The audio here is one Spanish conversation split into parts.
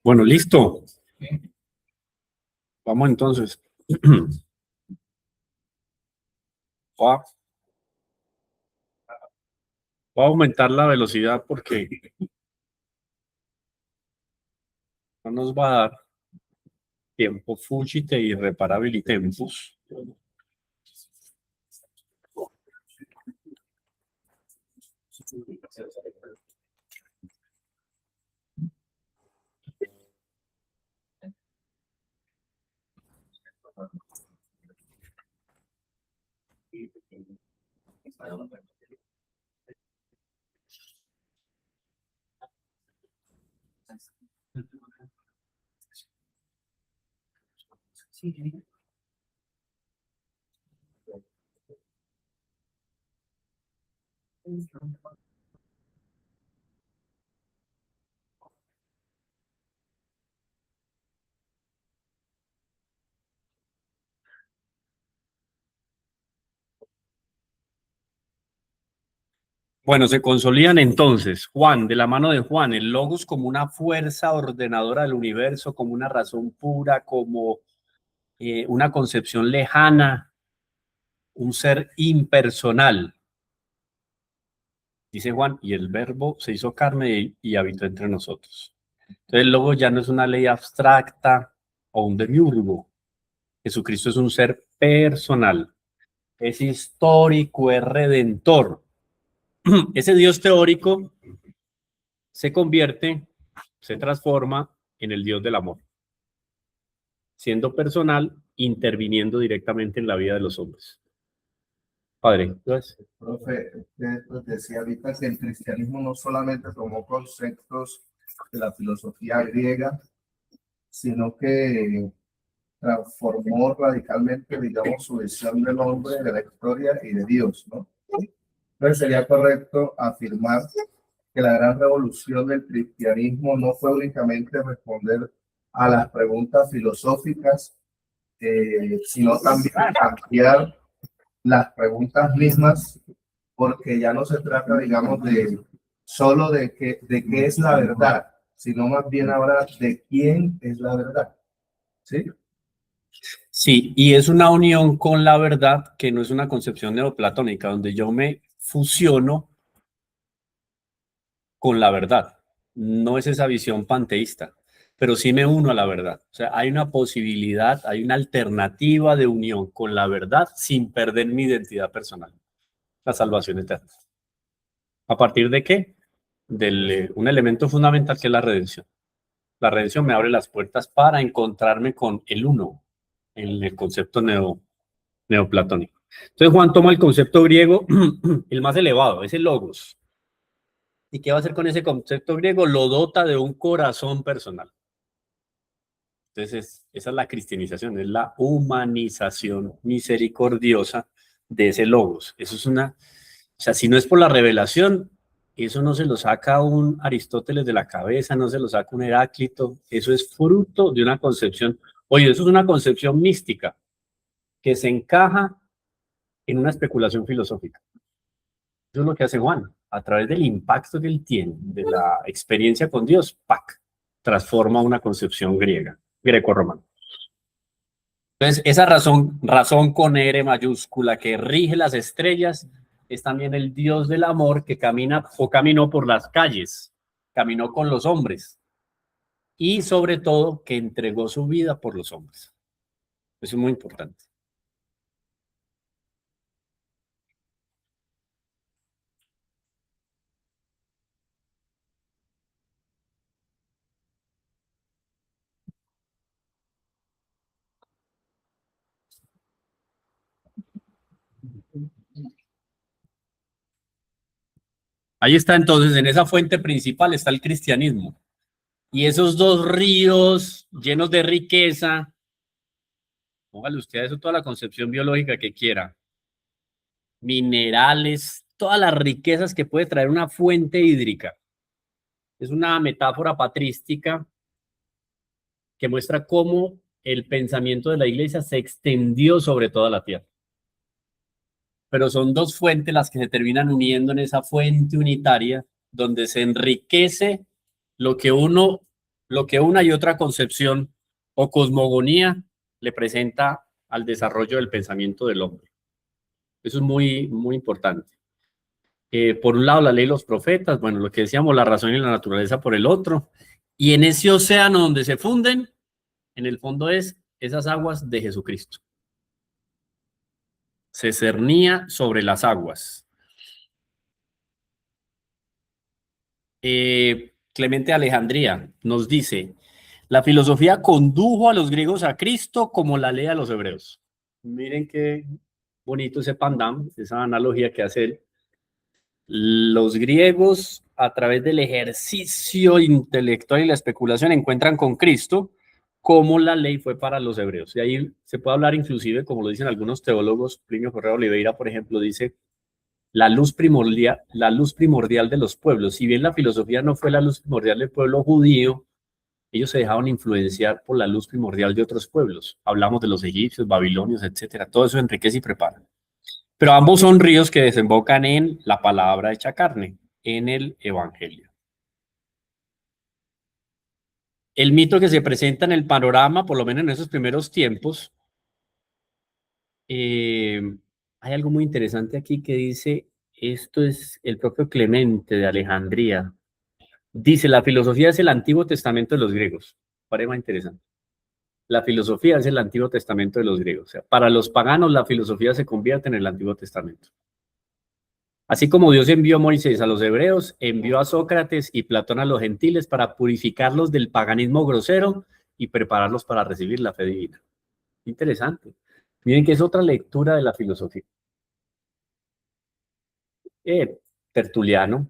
Bueno, listo. Vamos entonces. Voy a, voy a aumentar la velocidad porque no nos va a dar tiempo. Fugite irreparabili tempus. Bueno, se consolidan entonces, Juan, de la mano de Juan, el logos como una fuerza ordenadora del universo, como una razón pura, como una concepción lejana, un ser impersonal. Dice Juan, y el verbo se hizo carne y habitó entre nosotros. Entonces el logo ya no es una ley abstracta o un demiurgo. Jesucristo es un ser personal, es histórico, es redentor. Ese Dios teórico se convierte, se transforma en el Dios del amor, siendo personal, interviniendo directamente en la vida de los hombres. Padre, gracias. Profe, usted decía ahorita que el cristianismo no solamente tomó conceptos de la filosofía griega, sino que transformó radicalmente, digamos, su visión del hombre, de la historia y de Dios, ¿no? Entonces sería correcto afirmar que la gran revolución del cristianismo no fue únicamente responder a las preguntas filosóficas, sino también cambiar las preguntas mismas, porque ya no se trata, digamos, de solo de qué es la verdad, sino más bien ahora de quién es la verdad. ¿Sí? Sí, y es una unión con la verdad que no es una concepción neoplatónica, donde yo me fusiono con la verdad. No es esa visión panteísta, pero sí me uno a la verdad. O sea, hay una posibilidad, hay una alternativa de unión con la verdad sin perder mi identidad personal. La salvación eterna. ¿A partir de qué? Un elemento fundamental que es la redención. La redención me abre las puertas para encontrarme con el uno, en el concepto neoplatónico. Entonces Juan toma el concepto griego, el más elevado, ese logos. ¿Y qué va a hacer con ese concepto griego? Lo dota de un corazón personal. Entonces, esa es la cristianización, es la humanización misericordiosa de ese logos. Eso es o sea, si no es por la revelación, eso no se lo saca un Aristóteles de la cabeza, no se lo saca un Heráclito, eso es fruto de una concepción. Oye, eso es una concepción mística que se encaja en una especulación filosófica. Eso es lo que hace Juan, a través del impacto que él tiene, de la experiencia con Dios, ¡pac!, transforma una concepción griega, greco-romana. Entonces, esa razón con R mayúscula que rige las estrellas, es también el Dios del amor que camina o caminó por las calles, caminó con los hombres y sobre todo que entregó su vida por los hombres. Eso es muy importante. Ahí está entonces, en esa fuente principal está el cristianismo. Y esos dos ríos llenos de riqueza, póngale usted a eso toda la concepción biológica que quiera, minerales, todas las riquezas que puede traer una fuente hídrica. Es una metáfora patrística que muestra cómo el pensamiento de la iglesia se extendió sobre toda la tierra. Pero son dos fuentes las que se terminan uniendo en esa fuente unitaria donde se enriquece lo que uno lo que una y otra concepción o cosmogonía le presenta al desarrollo del pensamiento del hombre. Eso es muy, muy importante. Por un lado, la ley y los profetas, bueno, lo que decíamos, la razón y la naturaleza por el otro. Y en ese océano donde se funden, en el fondo es esas aguas de Jesucristo. Se cernía sobre las aguas. Clemente de Alejandría nos dice, la filosofía condujo a los griegos a Cristo como la ley a los hebreos. Miren qué bonito ese pandam, esa analogía que hace él. Los griegos, a través del ejercicio intelectual y la especulación, encuentran con Cristo como la ley fue para los hebreos. Y ahí se puede hablar inclusive, como lo dicen algunos teólogos, Plinio Correa Oliveira, por ejemplo, dice la luz primordial de los pueblos. Si bien la filosofía no fue la luz primordial del pueblo judío, ellos se dejaban influenciar por la luz primordial de otros pueblos. Hablamos de los egipcios, babilonios, etcétera. Todo eso enriquece y prepara. Pero ambos son ríos que desembocan en la palabra hecha carne, en el Evangelio. El mito que se presenta en el panorama, por lo menos en esos primeros tiempos, hay algo muy interesante aquí que dice, esto es el propio Clemente de Alejandría. Dice, la filosofía es el Antiguo Testamento de los griegos. Parece más interesante. La filosofía es el Antiguo Testamento de los griegos. O sea, para los paganos la filosofía se convierte en el Antiguo Testamento. Así como Dios envió a Moisés a los hebreos, envió a Sócrates y Platón a los gentiles para purificarlos del paganismo grosero y prepararlos para recibir la fe divina. Interesante. Miren que es otra lectura de la filosofía. Tertuliano,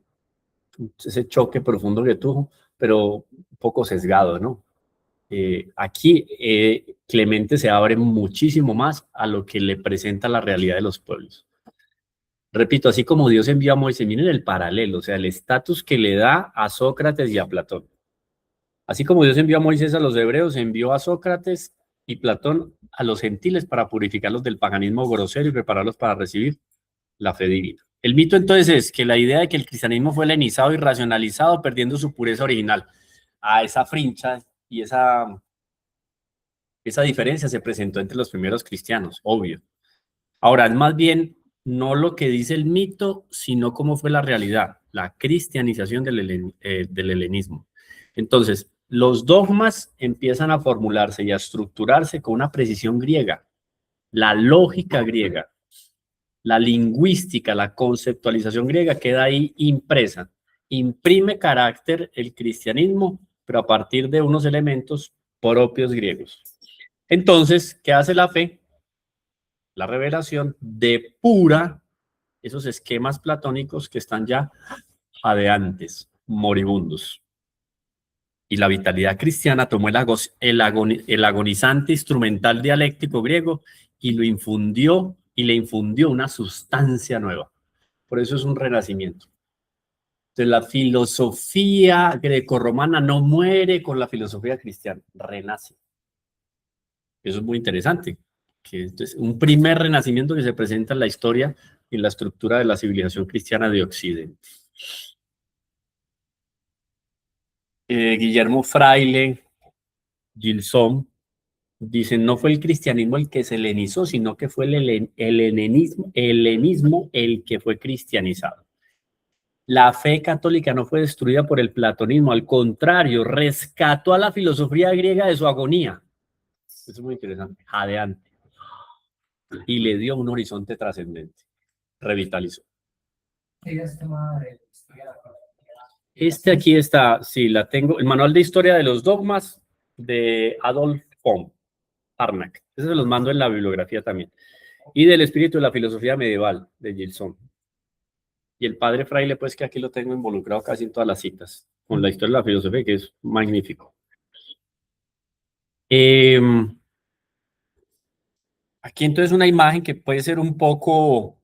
ese choque profundo que tuvo, pero un poco sesgado, ¿no? Aquí Clemente se abre muchísimo más a lo que le presenta la realidad de los pueblos. Repito, así como Dios envió a Moisés, miren el paralelo, o sea, el estatus que le da a Sócrates y a Platón. Así como Dios envió a Moisés a los hebreos, envió a Sócrates y Platón a los gentiles para purificarlos del paganismo grosero y prepararlos para recibir la fe divina. El mito entonces es que la idea de que el cristianismo fue helenizado y racionalizado, perdiendo su pureza original. A esa frincha y esa diferencia se presentó entre los primeros cristianos, obvio. Ahora, es más bien no lo que dice el mito, sino cómo fue la realidad, la cristianización del helenismo. Entonces, los dogmas empiezan a formularse y a estructurarse con una precisión griega, la lógica griega, la lingüística, la conceptualización griega queda ahí impresa. Imprime carácter el cristianismo, pero a partir de unos elementos propios griegos. Entonces, ¿qué hace la fe? La revelación depura esos esquemas platónicos que están ya adeantes, moribundos. Y la vitalidad cristiana tomó el agonizante instrumental dialéctico griego y lo infundió y le infundió una sustancia nueva. Por eso es un renacimiento. Entonces, la filosofía grecorromana no muere con la filosofía cristiana, renace. Eso es muy interesante. Que es un primer renacimiento que se presenta en la historia y en la estructura de la civilización cristiana de Occidente. Guillermo Fraile, Gilson, dicen, no fue el cristianismo el que se helenizó, sino que fue el helenismo el que fue cristianizado. La fe católica no fue destruida por el platonismo, al contrario, rescató a la filosofía griega de su agonía. Eso es muy interesante, jadeante. Y le dio un horizonte trascendente, revitalizó. Este aquí está, sí, la tengo, el manual de historia de los dogmas de Adolf von Harnack. Ese se los mando en la bibliografía también. Y del espíritu de la filosofía medieval de Gilson. Y el padre Fraile, pues que aquí lo tengo involucrado casi en todas las citas, con la historia de la filosofía, que es magnífico. Aquí entonces una imagen que puede ser un poco,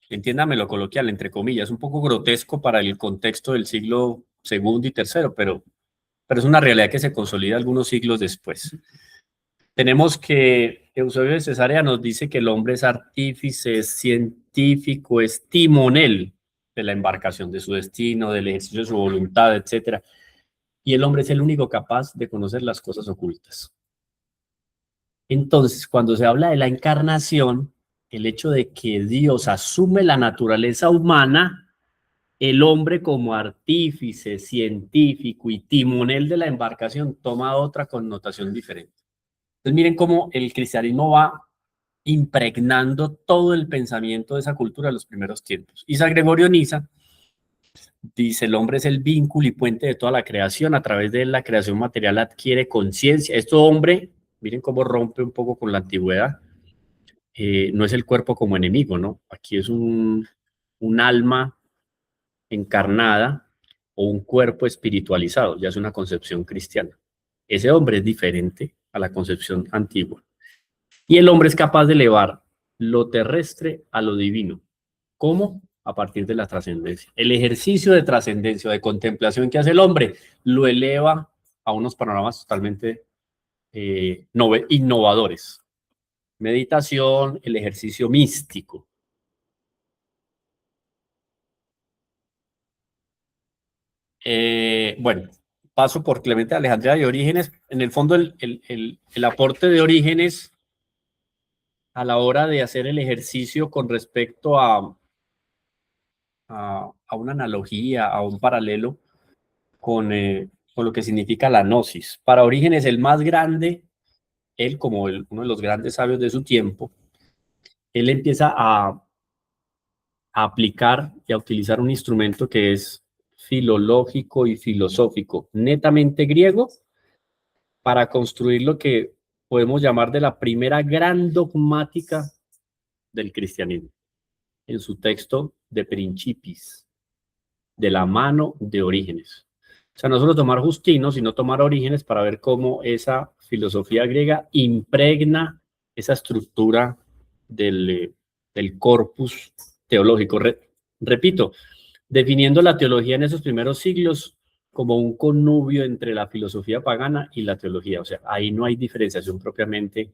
entiéndamelo coloquial, entre comillas, un poco grotesco para el contexto del siglo segundo y tercero, pero es una realidad que se consolida algunos siglos después. Tenemos que Eusebio de Cesarea nos dice que el hombre es artífice, es científico, es timonel de la embarcación, de su destino, del ejercicio de su voluntad, etc. y el hombre es el único capaz de conocer las cosas ocultas. Entonces, cuando se habla de la encarnación, el hecho de que Dios asume la naturaleza humana, el hombre como artífice, científico y timonel de la embarcación toma otra connotación diferente. Entonces miren cómo el cristianismo va impregnando todo el pensamiento de esa cultura de los primeros tiempos. Y San Gregorio Niza dice: el hombre es el vínculo y puente de toda la creación, a través de la creación material adquiere conciencia. Esto, hombre, miren cómo rompe un poco con la antigüedad. No es el cuerpo como enemigo, ¿no? Aquí es un alma encarnada o un cuerpo espiritualizado, ya es una concepción cristiana. Ese hombre es diferente a la concepción antigua. Y el hombre es capaz de elevar lo terrestre a lo divino. ¿Cómo? A partir de la trascendencia. El ejercicio de trascendencia, de contemplación que hace el hombre, lo eleva a unos panoramas totalmente innovadores. Meditación, el ejercicio místico. Bueno, paso por Clemente de Alejandría de Orígenes. En el fondo, el aporte de Orígenes a la hora de hacer el ejercicio con respecto a una analogía, a un paralelo con lo que significa la gnosis. Para Orígenes, el más grande, él como uno de los grandes sabios de su tiempo, él empieza a aplicar y a utilizar un instrumento que es filológico y filosófico, netamente griego, para construir lo que podemos llamar de la primera gran dogmática del cristianismo, en su texto de Principis, de la mano de Orígenes. O sea, no solo tomar Justino, sino tomar Orígenes para ver cómo esa filosofía griega impregna esa estructura del corpus teológico. Repito, definiendo la teología en esos primeros siglos como un connubio entre la filosofía pagana y la teología. O sea, ahí no hay diferenciación propiamente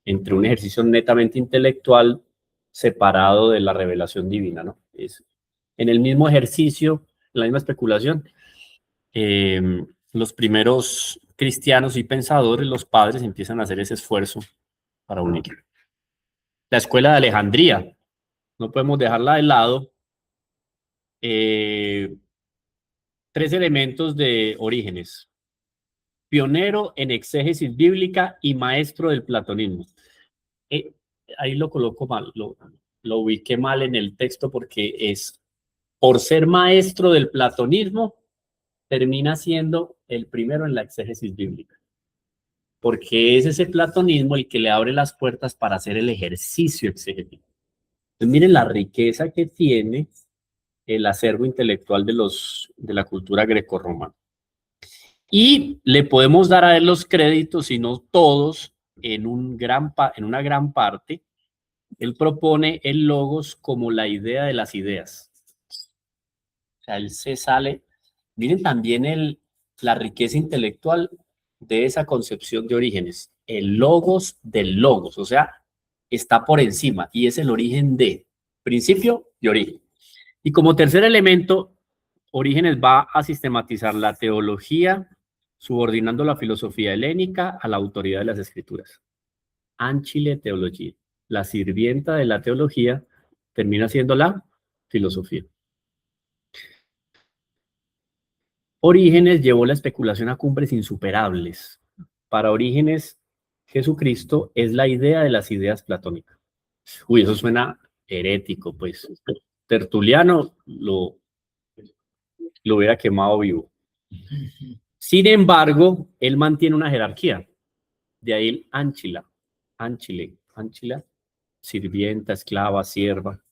entre un ejercicio netamente intelectual separado de la revelación divina, ¿no? Es en el mismo ejercicio, en la misma especulación, los primeros cristianos y pensadores, los padres, empiezan a hacer ese esfuerzo para unir. La escuela de Alejandría, no podemos dejarla de lado. 3 elementos de Orígenes: pionero en exégesis bíblica y maestro del platonismo. Ahí lo coloco mal, lo ubiqué mal en el texto, porque es, por ser maestro del platonismo, termina siendo el primero en la exégesis bíblica, porque es ese platonismo el que le abre las puertas para hacer el ejercicio exegético. Entonces miren la riqueza que tiene el acervo intelectual de la cultura grecorromana. Y le podemos dar a él los créditos, si no todos, en una gran parte. Él propone el logos como la idea de las ideas. O sea, él se sale. Miren también la riqueza intelectual de esa concepción de Orígenes. El logos del logos, o sea, está por encima y es el origen de principio y origen. Y como tercer elemento, Orígenes va a sistematizar la teología, subordinando la filosofía helénica a la autoridad de las escrituras. Ancile teología. La sirvienta de la teología termina siendo la filosofía. Orígenes llevó la especulación a cumbres insuperables. Para Orígenes, Jesucristo es la idea de las ideas platónicas. Uy, eso suena herético, pues. Tertuliano lo hubiera quemado vivo. Sin embargo, él mantiene una jerarquía. De ahí el Anchile, sirvienta, esclava, sierva.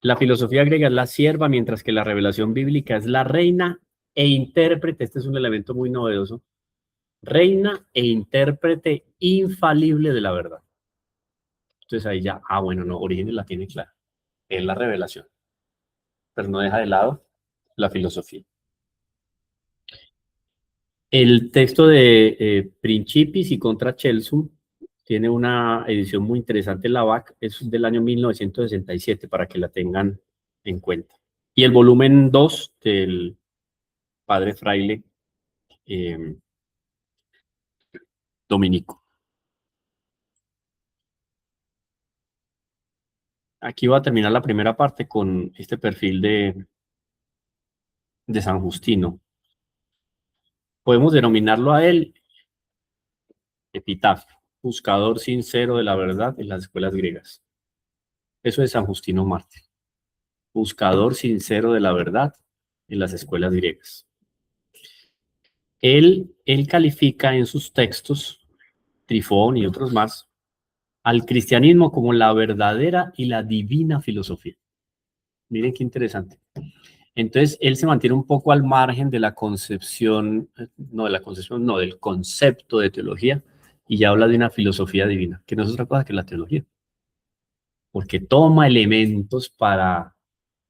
La filosofía griega es la sierva, mientras que la revelación bíblica es la reina e intérprete. Este es un elemento muy novedoso. Reina e intérprete infalible de la verdad. Entonces ahí ya, bueno, no, Orígenes la tiene clara. Es la revelación. Pero no deja de lado la filosofía. El texto de Principis y Contra Celsum tiene una edición muy interesante, la BAC, es del año 1967, para que la tengan en cuenta. Y el volumen 2 del padre fraile dominico. Aquí voy a terminar la primera parte con este perfil de San Justino. Podemos denominarlo a él epitafio, buscador sincero de la verdad en las escuelas griegas. Eso es San Justino Mártir, buscador sincero de la verdad en las escuelas griegas. Él califica en sus textos, Trifón y otros más, al cristianismo como la verdadera y la divina filosofía. Miren qué interesante. Entonces, él se mantiene un poco al margen de la concepción, del concepto de teología, y ya habla de una filosofía divina, que no es otra cosa que la teología. Porque toma elementos para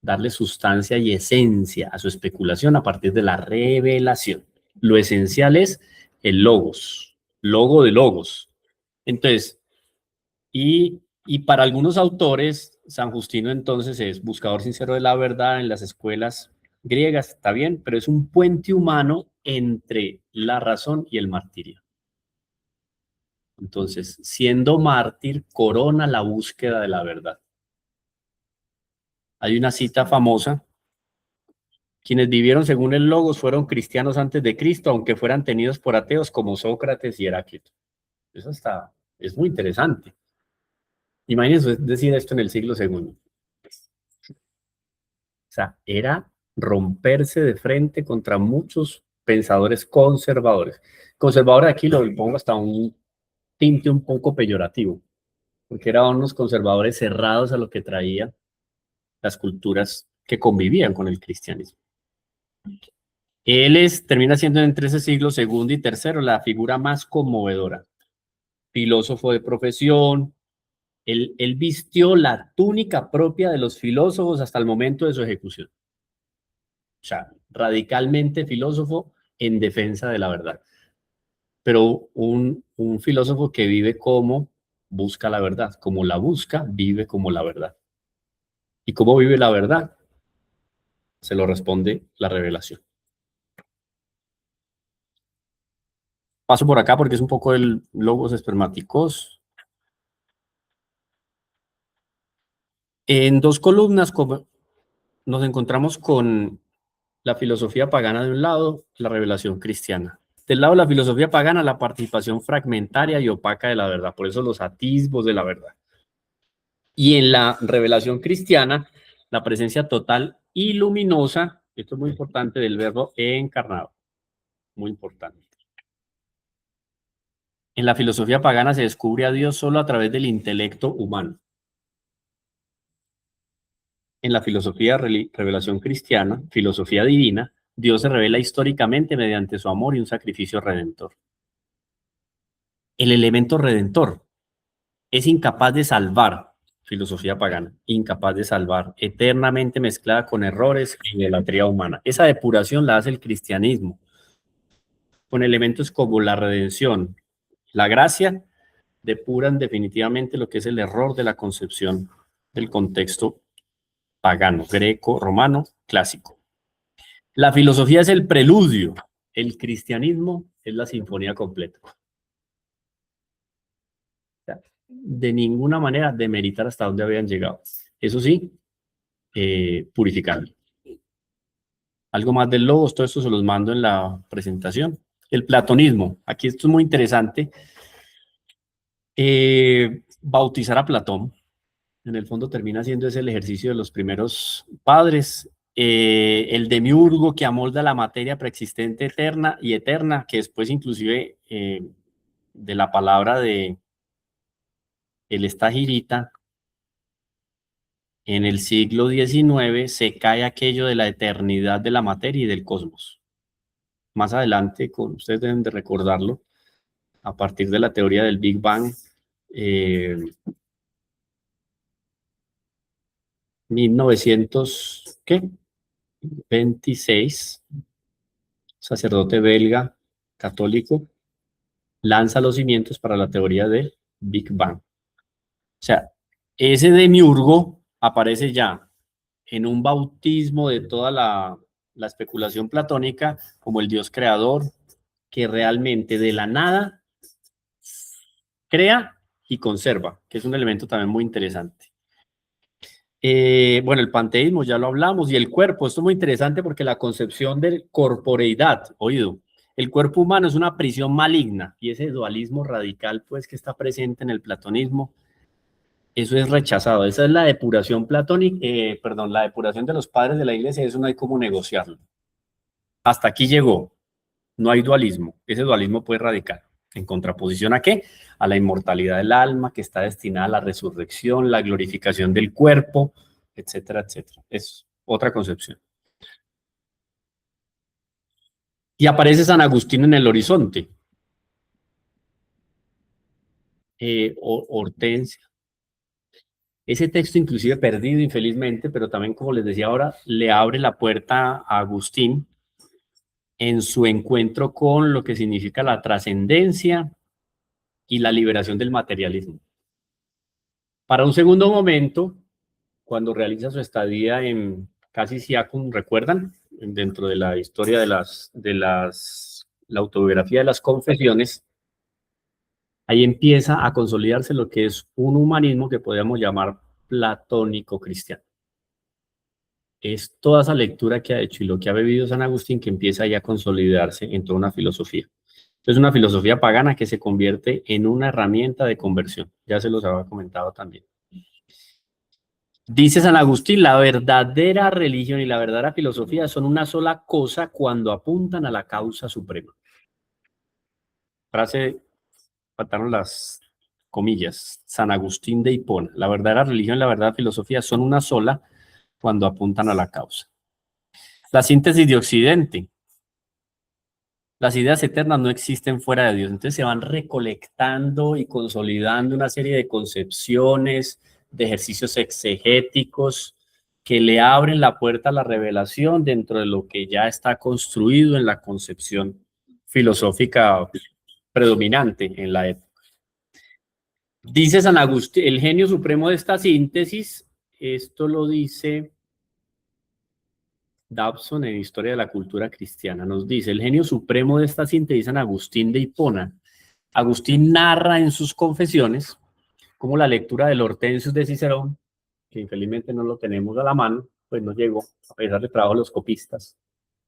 darle sustancia y esencia a su especulación a partir de la revelación. Lo esencial es el logos, logo de logos. Entonces, y para algunos autores, San Justino entonces es buscador sincero de la verdad en las escuelas griegas, está bien, pero es un puente humano entre la razón y el martirio. Entonces, siendo mártir, corona la búsqueda de la verdad. Hay una cita famosa: quienes vivieron según el Logos fueron cristianos antes de Cristo, aunque fueran tenidos por ateos como Sócrates y Heráclito. Eso es muy interesante. Imagínense decir esto en el siglo II. O sea, era romperse de frente contra muchos pensadores conservadores. Conservadores aquí lo pongo hasta un tinte un poco peyorativo, porque eran unos conservadores cerrados a lo que traía las culturas que convivían con el cristianismo. Él termina siendo entre ese siglo segundo y tercero la figura más conmovedora. Filósofo de profesión, él vistió la túnica propia de los filósofos hasta el momento de su ejecución. O sea, radicalmente filósofo en defensa de la verdad. Pero un filósofo que vive como busca la verdad, como la busca, vive como la verdad. ¿Y cómo vive la verdad? Se lo responde la revelación. Paso por acá porque es un poco el logos espermáticos. En dos columnas nos encontramos con la filosofía pagana de un lado, la revelación cristiana. Del lado de la filosofía pagana, la participación fragmentaria y opaca de la verdad, por eso los atisbos de la verdad. Y en la revelación cristiana, la presencia total y luminosa, esto es muy importante, del verbo encarnado, muy importante. En la filosofía pagana se descubre a Dios solo a través del intelecto humano. En la filosofía revelación cristiana, filosofía divina, Dios se revela históricamente mediante su amor y un sacrificio redentor. El elemento redentor es incapaz de salvar, filosofía pagana, incapaz de salvar, eternamente mezclada con errores y idolatría humana. Esa depuración la hace el cristianismo, con elementos como la redención, la gracia, depuran definitivamente lo que es el error de la concepción del contexto pagano, greco, romano, clásico. La filosofía es el preludio, el cristianismo es la sinfonía completa. O sea, de ninguna manera demeritar hasta dónde habían llegado. Eso sí, purificando. Algo más del logos, todo esto se los mando en la presentación. El platonismo, aquí esto es muy interesante. Bautizar a Platón, en el fondo termina siendo ese el ejercicio de los primeros padres. El demiurgo que amolda la materia preexistente eterna y eterna, que después inclusive de la palabra de el estagirita, en el siglo XIX se cae aquello de la eternidad de la materia y del cosmos. Más adelante, ustedes deben de recordarlo, a partir de la teoría del Big Bang, 1926, sacerdote belga católico, lanza los cimientos para la teoría del Big Bang. O sea, ese demiurgo aparece ya en un bautismo de toda la especulación platónica como el Dios creador, que realmente de la nada crea y conserva, que es un elemento también muy interesante. Bueno, el panteísmo ya lo hablamos, y el cuerpo, esto es muy interesante porque la concepción de corporeidad, oído, el cuerpo humano es una prisión maligna, y ese dualismo radical pues que está presente en el platonismo, eso es rechazado. Esa es la depuración platónica, perdón, la depuración de los padres de la iglesia, eso no hay cómo negociarlo. Hasta aquí llegó, no hay dualismo, ese dualismo puede radicar. ¿En contraposición a qué? A la inmortalidad del alma, que está destinada a la resurrección, la glorificación del cuerpo, etcétera, etcétera. Es otra concepción. Y aparece San Agustín en el horizonte. Hortensia. Ese texto inclusive perdido infelizmente, pero también, como les decía ahora, le abre la puerta a Agustín en su encuentro con lo que significa la trascendencia y la liberación del materialismo. Para un segundo momento, cuando realiza su estadía en Cassius, ¿recuerdan? Dentro de la historia de la autobiografía de las confesiones, ahí empieza a consolidarse lo que es un humanismo que podríamos llamar platónico cristiano. Es toda esa lectura que ha hecho y lo que ha bebido San Agustín que empieza ya a consolidarse en toda una filosofía. Es una filosofía pagana que se convierte en una herramienta de conversión. Ya se los había comentado también. Dice San Agustín, la verdadera religión y la verdadera filosofía son una sola cosa cuando apuntan a la causa suprema. Frase, faltaron las comillas, San Agustín de Hipona. La verdadera religión y la verdadera filosofía son una sola cuando apuntan a la causa. La síntesis de Occidente. Las ideas eternas no existen fuera de Dios, entonces se van recolectando y consolidando una serie de concepciones, de ejercicios exegéticos que le abren la puerta a la revelación dentro de lo que ya está construido en la concepción filosófica predominante en la época. Dice San Agustín, el genio supremo de esta síntesis, esto lo dice Dobson en Historia de la Cultura Cristiana, nos dice, el genio supremo de esta síntesis, San Agustín de Hipona. Agustín narra en sus confesiones como la lectura del Hortensius de Cicerón, que infelizmente no lo tenemos a la mano, pues no llegó, a pesar de trabajo de los copistas,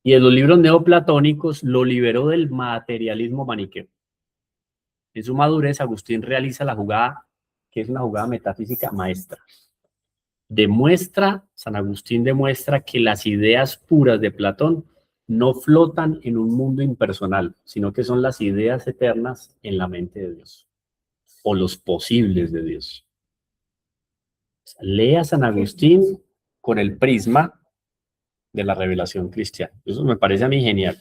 y en los libros neoplatónicos lo liberó del materialismo maniqueo. En su madurez, Agustín realiza la jugada, que es una jugada metafísica maestra. San Agustín demuestra que las ideas puras de Platón no flotan en un mundo impersonal, sino que son las ideas eternas en la mente de Dios, o los posibles de Dios. Lea San Agustín con el prisma de la revelación cristiana. Eso me parece a mí genial.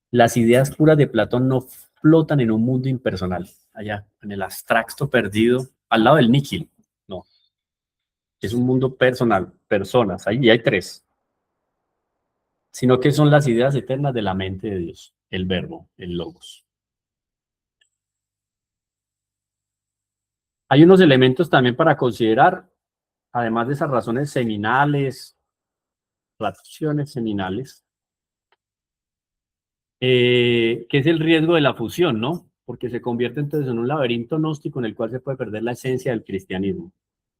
Las ideas puras de Platón no flotan en un mundo impersonal, allá, en el abstracto perdido, al lado del níquel. No. Es un mundo personal, personas, ahí hay tres. Sino que son las ideas eternas de la mente de Dios, el verbo, el logos. Hay unos elementos también para considerar, además de esas razones seminales, razones seminales, que es el riesgo de la fusión, ¿no? Porque se convierte entonces en un laberinto gnóstico en el cual se puede perder la esencia del cristianismo.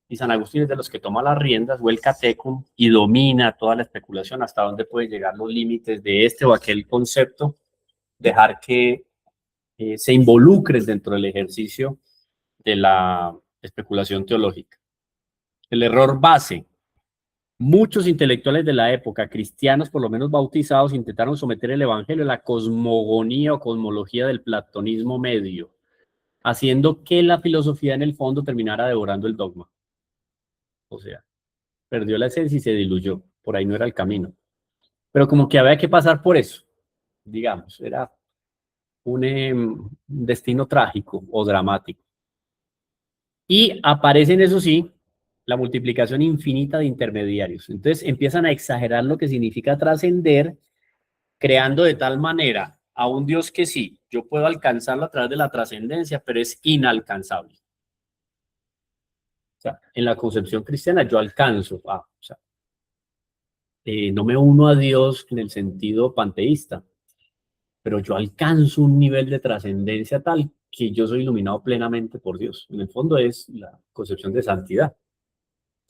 Y San Agustín es de los que toma las riendas, o el catecum, y domina toda la especulación hasta dónde pueden llegar los límites de este o aquel concepto, dejar que se involucren dentro del ejercicio de la especulación teológica. El error base. Muchos intelectuales de la época, cristianos por lo menos bautizados, intentaron someter el evangelio a la cosmogonía o cosmología del platonismo medio, haciendo que la filosofía en el fondo terminara devorando el dogma. O sea, perdió la esencia y se diluyó. Por ahí no era el camino. Pero como que había que pasar por eso, digamos, era un destino trágico o dramático. Y aparecen, eso sí, la multiplicación infinita de intermediarios. Entonces empiezan a exagerar lo que significa trascender, creando de tal manera a un Dios que sí, yo puedo alcanzarlo a través de la trascendencia, pero es inalcanzable. O sea, en la concepción cristiana yo alcanzo, o sea, no me uno a Dios en el sentido panteísta, pero yo alcanzo un nivel de trascendencia tal que yo soy iluminado plenamente por Dios. En el fondo es la concepción de santidad.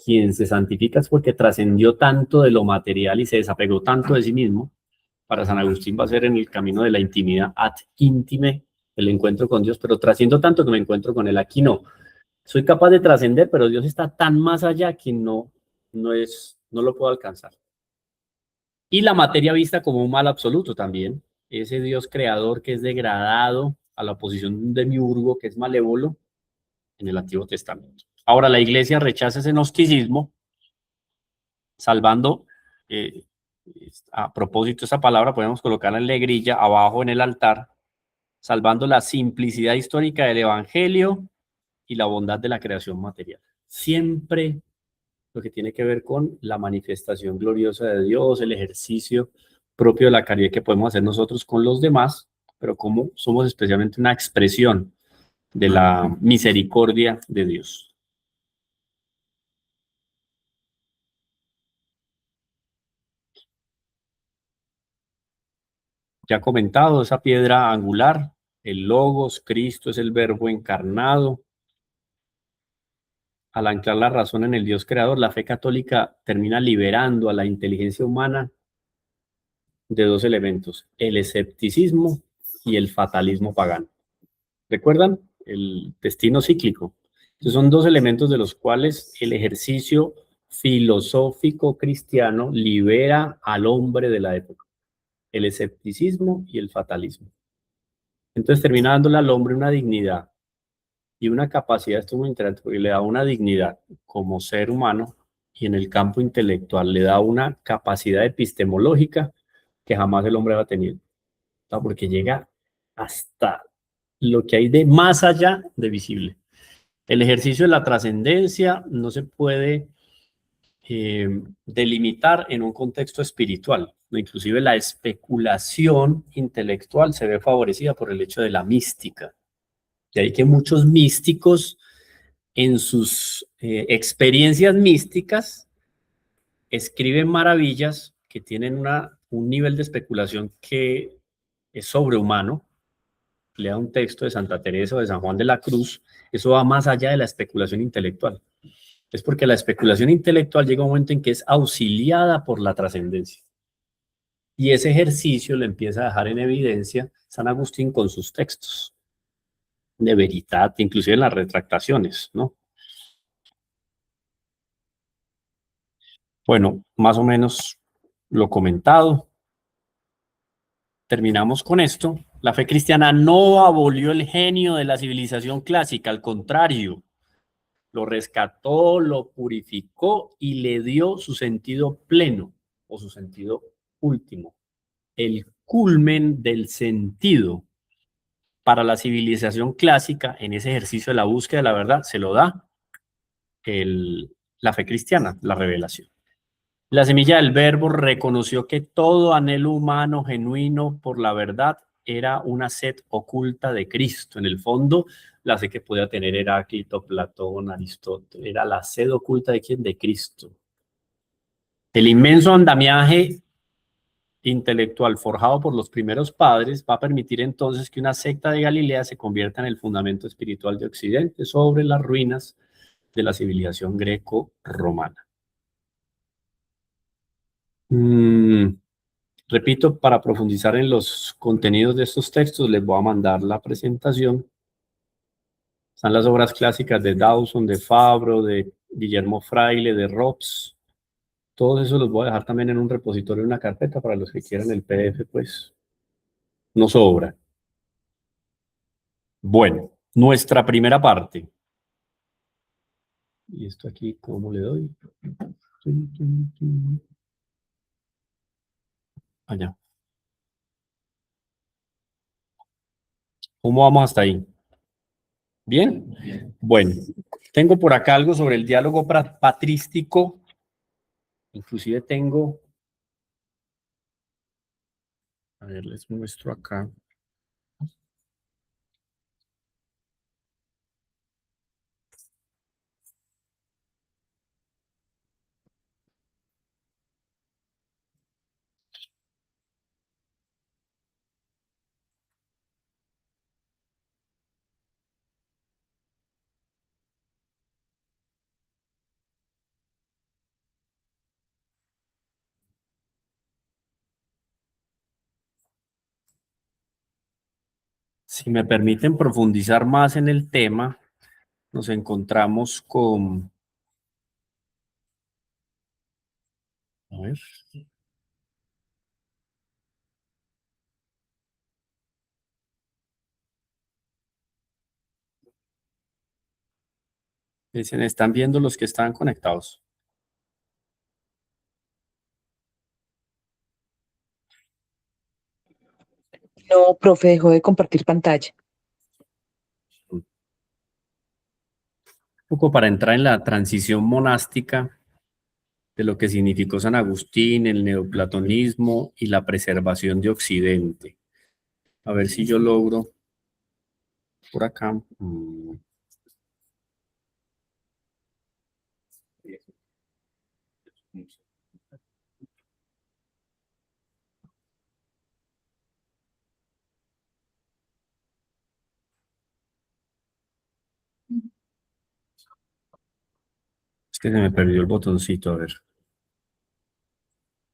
Quien se santifica es porque trascendió tanto de lo material y se desapegó tanto de sí mismo. Para San Agustín va a ser en el camino de la intimidad, ad intime, el encuentro con Dios, pero trasciendo tanto que me encuentro con Él. Aquí no. Soy capaz de trascender, pero Dios está tan más allá que no lo puedo alcanzar. Y la materia vista como un mal absoluto también. Ese Dios creador que es degradado a la oposición de un demiurgo que es malévolo en el Antiguo Testamento. Ahora la iglesia rechaza ese gnosticismo, salvando, eh, a propósito esa palabra podemos colocarla en legrilla abajo en el altar, salvando la simplicidad histórica del Evangelio y la bondad de la creación material. Siempre lo que tiene que ver con la manifestación gloriosa de Dios, el ejercicio propio de la caridad que podemos hacer nosotros con los demás, pero como somos especialmente una expresión de la misericordia de Dios. Ya comentado, esa piedra angular, el Logos, Cristo es el Verbo encarnado. Al anclar la razón en el Dios creador, la fe católica termina liberando a la inteligencia humana de dos elementos, el escepticismo y el fatalismo pagano. ¿Recuerdan? El destino cíclico. Entonces son dos elementos de los cuales el ejercicio filosófico cristiano libera al hombre de la época, el escepticismo y el fatalismo. Entonces termina dándole al hombre una dignidad y una capacidad, esto es muy interesante, porque le da una dignidad como ser humano y en el campo intelectual le da una capacidad epistemológica que jamás el hombre va a tener, ¿no? Porque llega hasta lo que hay de más allá de visible. El ejercicio de la trascendencia no se puede delimitar en un contexto espiritual, ¿no? Inclusive la especulación intelectual se ve favorecida por el hecho de la mística. De ahí que muchos místicos en sus experiencias místicas escriben maravillas que tienen un nivel de especulación que es sobrehumano. Lea un texto de Santa Teresa o de San Juan de la Cruz, eso va más allá de la especulación intelectual. Es porque la especulación intelectual llega a un momento en que es auxiliada por la trascendencia. Y ese ejercicio lo empieza a dejar en evidencia San Agustín con sus textos de Veritate, inclusive en las retractaciones, ¿no? Bueno, más o menos lo comentado. Terminamos con esto. La fe cristiana no abolió el genio de la civilización clásica, al contrario, lo rescató, lo purificó y le dio su sentido pleno o su sentido último. El culmen del sentido para la civilización clásica en ese ejercicio de la búsqueda de la verdad se lo da la fe cristiana, la revelación. La semilla del verbo reconoció que todo anhelo humano genuino por la verdad era una sed oculta de Cristo. En el fondo, la sed que podía tener Heráclito, Platón, Aristóteles, era la sed oculta de quién, de Cristo. El inmenso andamiaje intelectual forjado por los primeros padres va a permitir entonces que una secta de Galilea se convierta en el fundamento espiritual de Occidente sobre las ruinas de la civilización greco-romana. Repito, para profundizar en los contenidos de estos textos, les voy a mandar la presentación. Están las obras clásicas de Dawson, de Fabro, de Guillermo Fraile, de Robs. Todos esos los voy a dejar también en un repositorio, en una carpeta, para los que quieran el PDF, pues no sobra. Bueno, nuestra primera parte. Y esto aquí, ¿cómo le doy? Allá. ¿Cómo vamos hasta ahí? ¿Bien? Bueno, tengo por acá algo sobre el diálogo patrístico. Inclusive tengo, a ver, les muestro acá. Si me permiten profundizar más en el tema, nos encontramos con... A ver. Dicen, ¿están viendo los que están conectados? No, profe, dejó de compartir pantalla. Un poco para entrar en la transición monástica de lo que significó San Agustín, el neoplatonismo y la preservación de Occidente. A ver si yo logro por acá. Es que se me perdió el botoncito, a ver.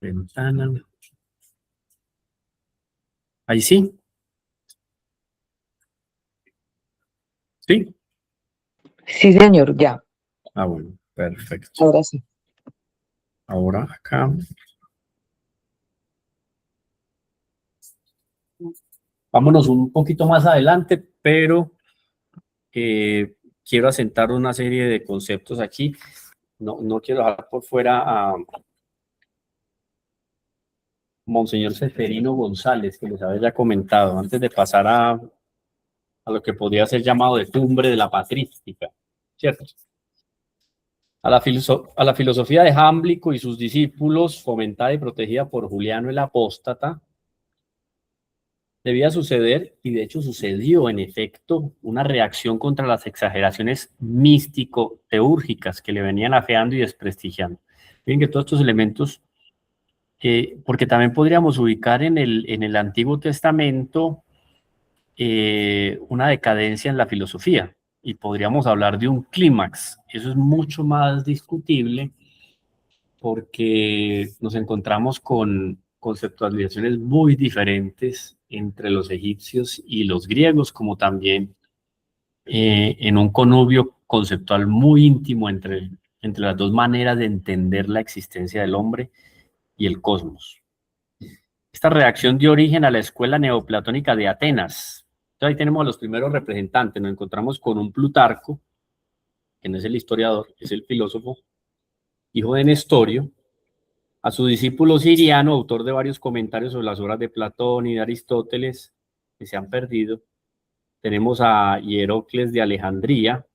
Ventana. Ahí sí. ¿Sí? Sí, señor, ya. Ah, bueno, perfecto. Ahora sí. Ahora acá. Vámonos un poquito más adelante, pero quiero asentar una serie de conceptos aquí. No quiero dejar por fuera a Monseñor Seferino González, que les había ya comentado, antes de pasar a lo que podría ser llamado de cumbre de la patrística, ¿cierto? A la filosofía de Jámblico y sus discípulos, fomentada y protegida por Juliano el Apóstata, debía suceder, y de hecho sucedió en efecto, una reacción contra las exageraciones místico-teúrgicas que le venían afeando y desprestigiando. Miren que todos estos elementos, porque también podríamos ubicar en el Antiguo Testamento una decadencia en la filosofía, y podríamos hablar de un clímax. Eso es mucho más discutible porque nos encontramos con conceptualizaciones muy diferentes entre los egipcios y los griegos, como también en un connubio conceptual muy íntimo entre las dos maneras de entender la existencia del hombre y el cosmos. Esta reacción dio origen a la escuela neoplatónica de Atenas. Entonces ahí tenemos a los primeros representantes. Nos encontramos con un Plutarco, que no es el historiador, es el filósofo, hijo de Nestorio, a su discípulo Siriano, autor de varios comentarios sobre las obras de Platón y de Aristóteles, que se han perdido. Tenemos a Hierocles de Alejandría,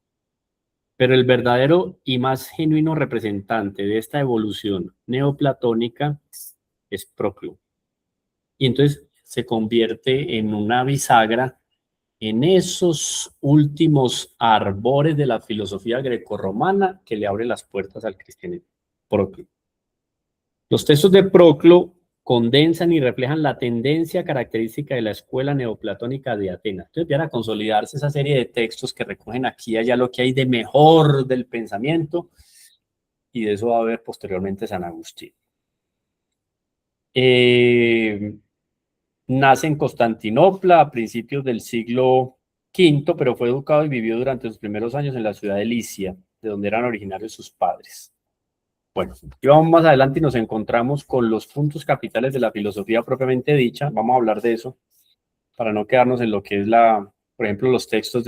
pero el verdadero y más genuino representante de esta evolución neoplatónica es Proclo. Y entonces se convierte en una bisagra en esos últimos arbores de la filosofía grecorromana que le abre las puertas al cristianismo. Proclo. Los textos de Proclo condensan y reflejan la tendencia característica de la escuela neoplatónica de Atenas. Entonces, viene a consolidarse esa serie de textos que recogen aquí y allá lo que hay de mejor del pensamiento, y de eso va a haber posteriormente San Agustín. Nace en Constantinopla a principios del siglo V, pero fue educado y vivió durante sus primeros años en la ciudad de Licia, de donde eran originarios sus padres. Bueno, y vamos más adelante y nos encontramos con los puntos capitales de la filosofía propiamente dicha. Vamos a hablar de eso para no quedarnos en lo que es por ejemplo, los textos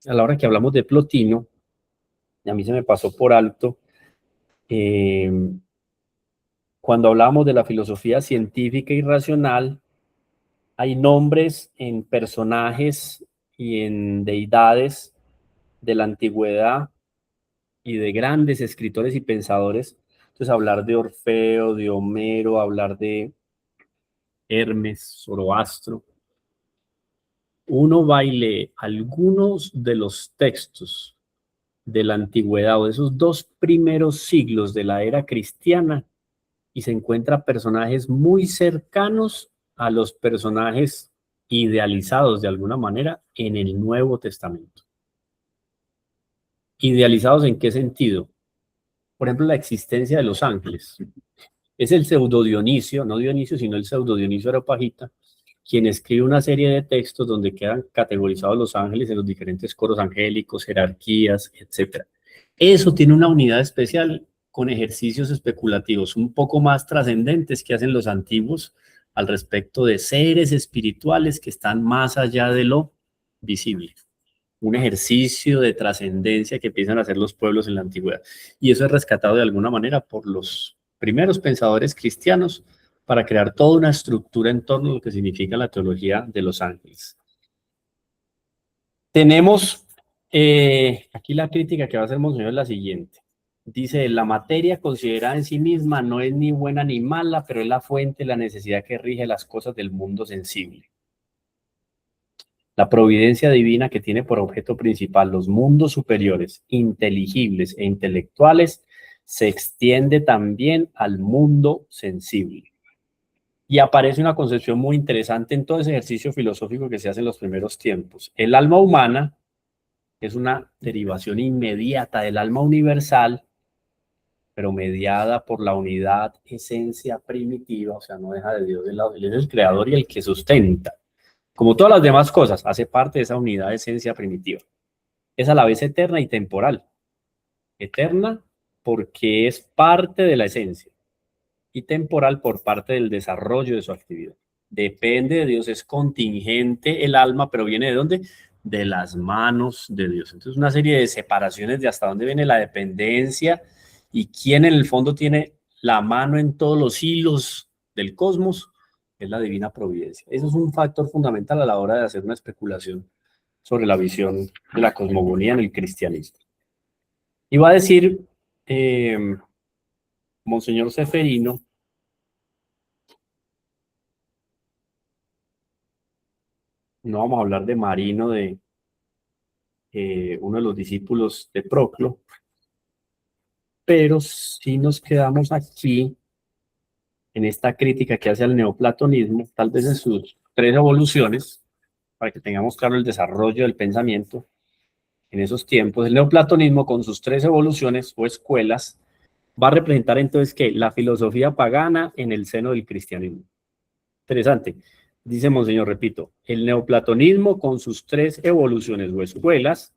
a la hora que hablamos de Plotino, y a mí se me pasó por alto, cuando hablábamos de la filosofía científica y racional, hay nombres en personajes y en deidades de la antigüedad y de grandes escritores y pensadores. Entonces, hablar de Orfeo, de Homero, hablar de Hermes, Zoroastro. Uno va y lee algunos de los textos de la antigüedad o de esos dos primeros siglos de la era cristiana y se encuentra personajes muy cercanos a los personajes idealizados de alguna manera en el Nuevo Testamento. ¿Idealizados en qué sentido? Por ejemplo, la existencia de los ángeles. Es el pseudo Dionisio, no Dionisio, sino el pseudo Dionisio Areopagita, quien escribe una serie de textos donde quedan categorizados los ángeles en los diferentes coros angélicos, jerarquías, etc. Eso tiene una unidad especial con ejercicios especulativos un poco más trascendentes que hacen los antiguos al respecto de seres espirituales que están más allá de lo visible. Un ejercicio de trascendencia que empiezan a hacer los pueblos en la antigüedad. Y eso es rescatado de alguna manera por los primeros pensadores cristianos para crear toda una estructura en torno a lo que significa la teología de los ángeles. Tenemos aquí la crítica que va a hacer Monseñor es la siguiente. Dice, la materia considerada en sí misma no es ni buena ni mala, pero es la fuente, la necesidad que rige las cosas del mundo sensible. La providencia divina que tiene por objeto principal los mundos superiores, inteligibles e intelectuales, se extiende también al mundo sensible. Y aparece una concepción muy interesante en todo ese ejercicio filosófico que se hace en los primeros tiempos. El alma humana es una derivación inmediata del alma universal, pero mediada por la unidad esencia primitiva, o sea, no deja de Dios de lado, Él es el creador y el que sustenta. Como todas las demás cosas, hace parte de esa unidad esencia primitiva. Es a la vez eterna y temporal. Eterna porque es parte de la esencia y temporal por parte del desarrollo de su actividad. Depende de Dios, es contingente el alma, pero ¿viene de dónde? De las manos de Dios. Entonces, una serie de separaciones de hasta dónde viene la dependencia y quién en el fondo tiene la mano en todos los hilos del cosmos, es la divina providencia. Eso es un factor fundamental a la hora de hacer una especulación sobre la visión de la cosmogonía en el cristianismo. Iba a decir Monseñor Ceferino, no vamos a hablar de Marino, de uno de los discípulos de Proclo, pero sí nos quedamos aquí en esta crítica que hace al neoplatonismo, tal vez en sus 3 evoluciones, para que tengamos claro el desarrollo del pensamiento en esos tiempos. El neoplatonismo, con sus 3 evoluciones o escuelas, va a representar entonces que la filosofía pagana en el seno del cristianismo. Interesante. Dice Monseñor, repito, el neoplatonismo con sus 3 evoluciones o escuelas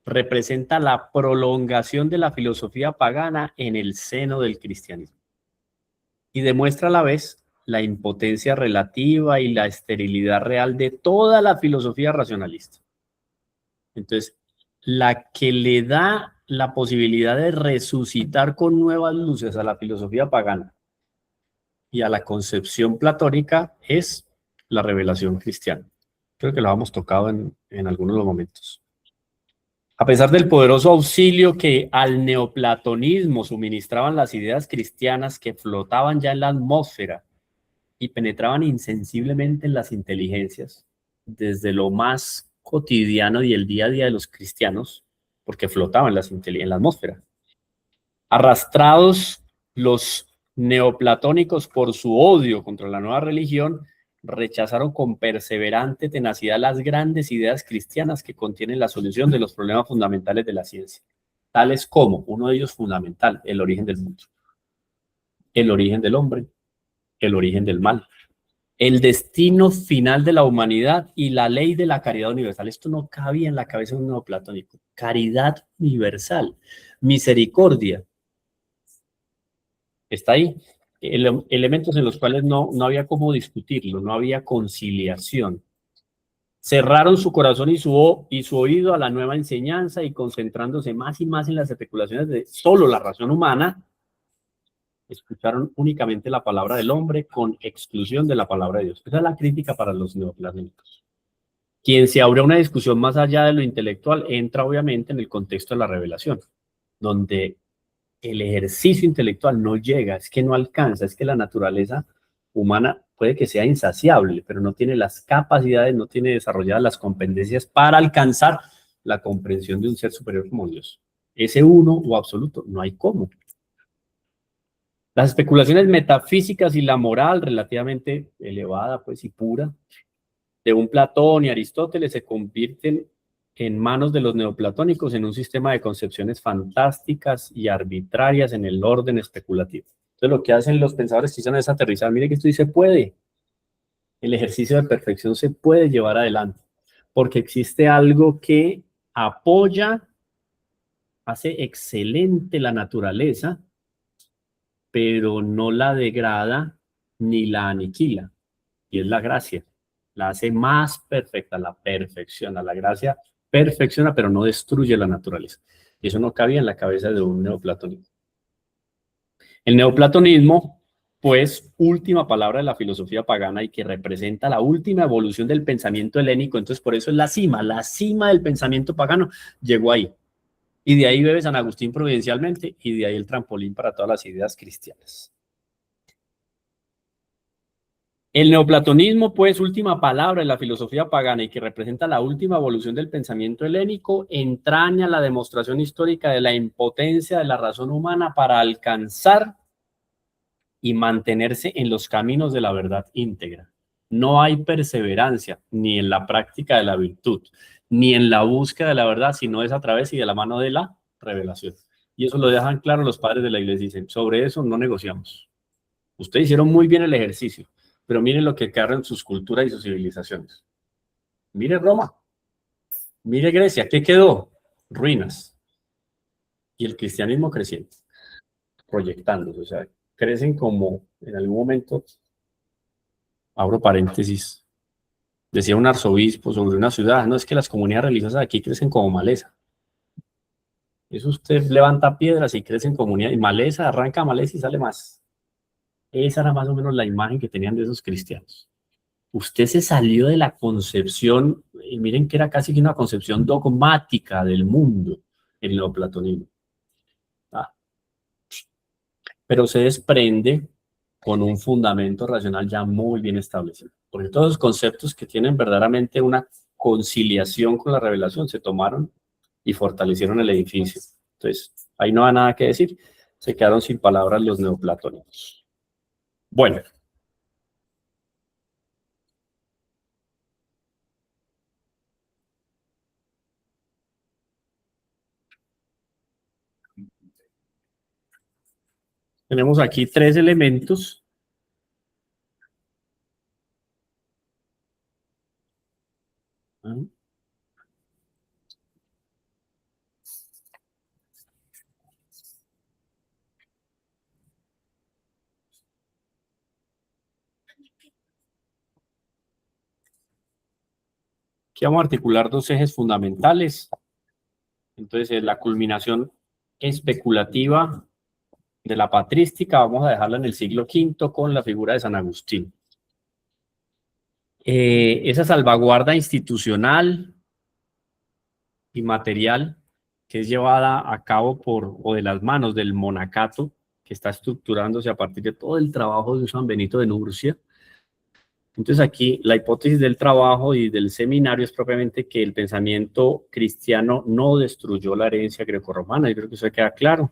representa la prolongación de la filosofía pagana en el seno del cristianismo y demuestra a la vez la impotencia relativa y la esterilidad real de toda la filosofía racionalista. Entonces, la que le da la posibilidad de resucitar con nuevas luces a la filosofía pagana y a la concepción platónica es la revelación cristiana. Creo que lo hemos tocado en algunos de los momentos. A pesar del poderoso auxilio que al neoplatonismo suministraban las ideas cristianas que flotaban ya en la atmósfera y penetraban insensiblemente en las inteligencias, desde lo más cotidiano y el día a día de los cristianos, porque flotaban en la atmósfera. Arrastrados los neoplatónicos por su odio contra la nueva religión, rechazaron con perseverante tenacidad las grandes ideas cristianas que contienen la solución de los problemas fundamentales de la ciencia, tales como, uno de ellos fundamental, el origen del mundo, el origen del hombre, el origen del mal, el destino final de la humanidad y la ley de la caridad universal. Esto no cabía en la cabeza de un neoplatónico. Caridad universal, misericordia, está ahí. Elementos en los cuales no había cómo discutirlo, no había conciliación. Cerraron su corazón y su oído a la nueva enseñanza y concentrándose más y más en las especulaciones de solo la razón humana, escucharon únicamente la palabra del hombre con exclusión de la palabra de Dios. Esa es la crítica para los neoplatónicos. Quien se abre a una discusión más allá de lo intelectual entra obviamente en el contexto de la revelación, donde el ejercicio intelectual no llega, es que no alcanza, es que la naturaleza humana puede que sea insaciable, pero no tiene las capacidades, no tiene desarrolladas las competencias para alcanzar la comprensión de un ser superior como Dios. Ese uno o absoluto, no hay cómo. Las especulaciones metafísicas y la moral relativamente elevada pues, y pura de un Platón y Aristóteles se convierten en manos de los neoplatónicos en un sistema de concepciones fantásticas y arbitrarias en el orden especulativo. Entonces lo que hacen los pensadores cristianos es aterrizar, mire que esto sí se puede. el ejercicio de perfección se puede llevar adelante, porque existe algo que apoya, hace excelente la naturaleza, pero no la degrada ni la aniquila, y es la gracia. La hace más perfecta, la perfecciona. La gracia perfecciona, pero no destruye la naturaleza. Y eso no cabía en la cabeza de un neoplatonismo. El neoplatonismo, pues, última palabra de la filosofía pagana y que representa la última evolución del pensamiento helénico, entonces por eso es la cima del pensamiento pagano, llegó ahí. Y de ahí bebe San Agustín providencialmente y de ahí el trampolín para todas las ideas cristianas. El neoplatonismo, pues, última palabra de la filosofía pagana y que representa la última evolución del pensamiento helénico, entraña la demostración histórica de la impotencia de la razón humana para alcanzar y mantenerse en los caminos de la verdad íntegra. No hay perseverancia ni en la práctica de la virtud, ni en la búsqueda de la verdad, sino es a través y de la mano de la revelación. Y eso lo dejan claro los padres de la iglesia. Dicen, sobre eso no negociamos. Ustedes hicieron muy bien el ejercicio, pero miren lo que quedaron en sus culturas y sus civilizaciones. Mire Roma, mire Grecia, ¿qué quedó? Ruinas. Y el cristianismo creciendo, proyectándose, o sea, crecen como en algún momento, abro paréntesis, decía un arzobispo sobre una ciudad, no es que las comunidades religiosas aquí crecen como maleza. Eso usted levanta piedras y crecen comunidades, y maleza, arranca maleza y sale más. Esa era más o menos la imagen que tenían de esos cristianos. Usted se salió de la concepción, y miren que era casi que una concepción dogmática del mundo, el neoplatonismo. Ah, pero se desprende con un fundamento racional ya muy bien establecido. Porque todos los conceptos que tienen verdaderamente una conciliación con la revelación se tomaron y fortalecieron el edificio. Entonces, ahí no hay nada que decir. Se quedaron sin palabras los neoplatónicos. Bueno. Tenemos aquí tres elementos. Aquí vamos a articular dos ejes fundamentales. Entonces, la culminación especulativa de la patrística, vamos a dejarla en el siglo V con la figura de San Agustín. Esa salvaguarda institucional y material que es llevada a cabo o de las manos del monacato, que está estructurándose a partir de todo el trabajo de San Benito de Nurcia. Entonces aquí la hipótesis del trabajo y del seminario es propiamente que el pensamiento cristiano no destruyó la herencia grecorromana. Yo creo que eso queda claro.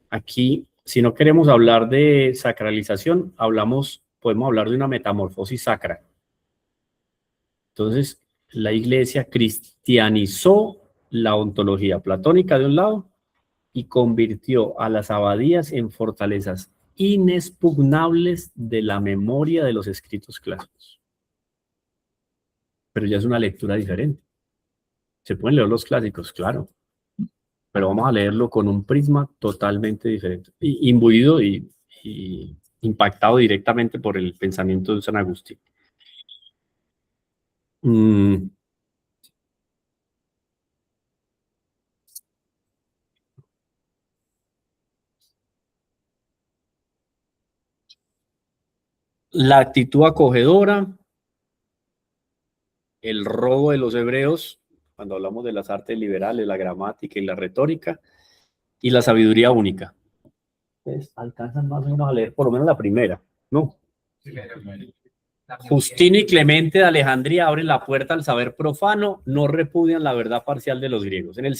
Aquí, si no queremos hablar de sacralización, podemos hablar de una metamorfosis sacra. Entonces, la iglesia cristianizó la ontología platónica de un lado y convirtió a las abadías en fortalezas inexpugnables de la memoria de los escritos clásicos. Pero ya es una lectura diferente. Se pueden leer los clásicos, claro, pero vamos a leerlo con un prisma totalmente diferente, imbuido y impactado directamente por el pensamiento de San Agustín. La actitud acogedora, el robo de los hebreos, cuando hablamos de las artes liberales, la gramática y la retórica, y la sabiduría única. Pues alcanzan más o menos a leer por lo menos la primera, ¿no? Justino y Clemente de Alejandría abren la puerta al saber profano, no repudian la verdad parcial de los griegos. En la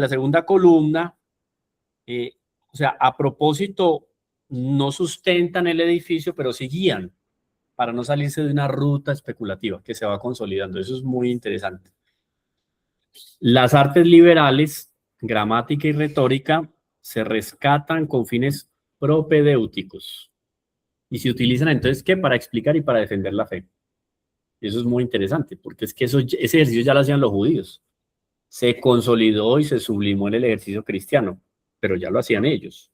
segunda columna, o sea, a propósito, no sustentan el edificio, pero sí guían para no salirse de una ruta especulativa que se va consolidando. Eso es muy interesante. Las artes liberales, gramática y retórica, se rescatan con fines propedéuticos y se utilizan entonces, ¿qué? Para explicar y para defender la fe. Eso es muy interesante, porque es que ese ejercicio ya lo hacían los judíos. Se consolidó y se sublimó en el ejercicio cristiano, pero ya lo hacían ellos.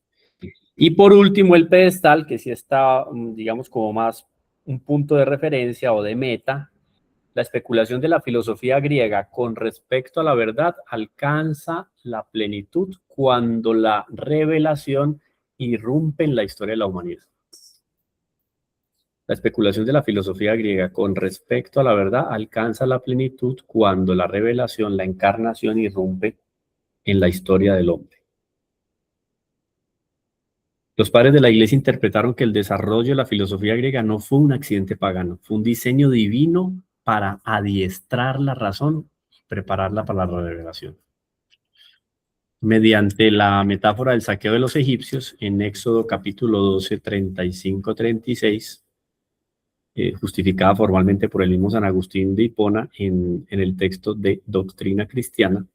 Y por último, el pedestal, que sí está, digamos, como más un punto de referencia o de meta. La especulación de la filosofía griega con respecto a la verdad alcanza la plenitud cuando la revelación irrumpe en la historia de la humanidad. La especulación de la filosofía griega con respecto a la verdad alcanza la plenitud cuando la revelación, la encarnación irrumpe en la historia del hombre. Los padres de la iglesia interpretaron que el desarrollo de la filosofía griega no fue un accidente pagano, fue un diseño divino para adiestrar la razón, prepararla para la revelación. Mediante la metáfora del saqueo de los egipcios, en Éxodo capítulo 12, 35-36, justificada formalmente por el mismo San Agustín de Hipona en el texto de Doctrina Cristiana,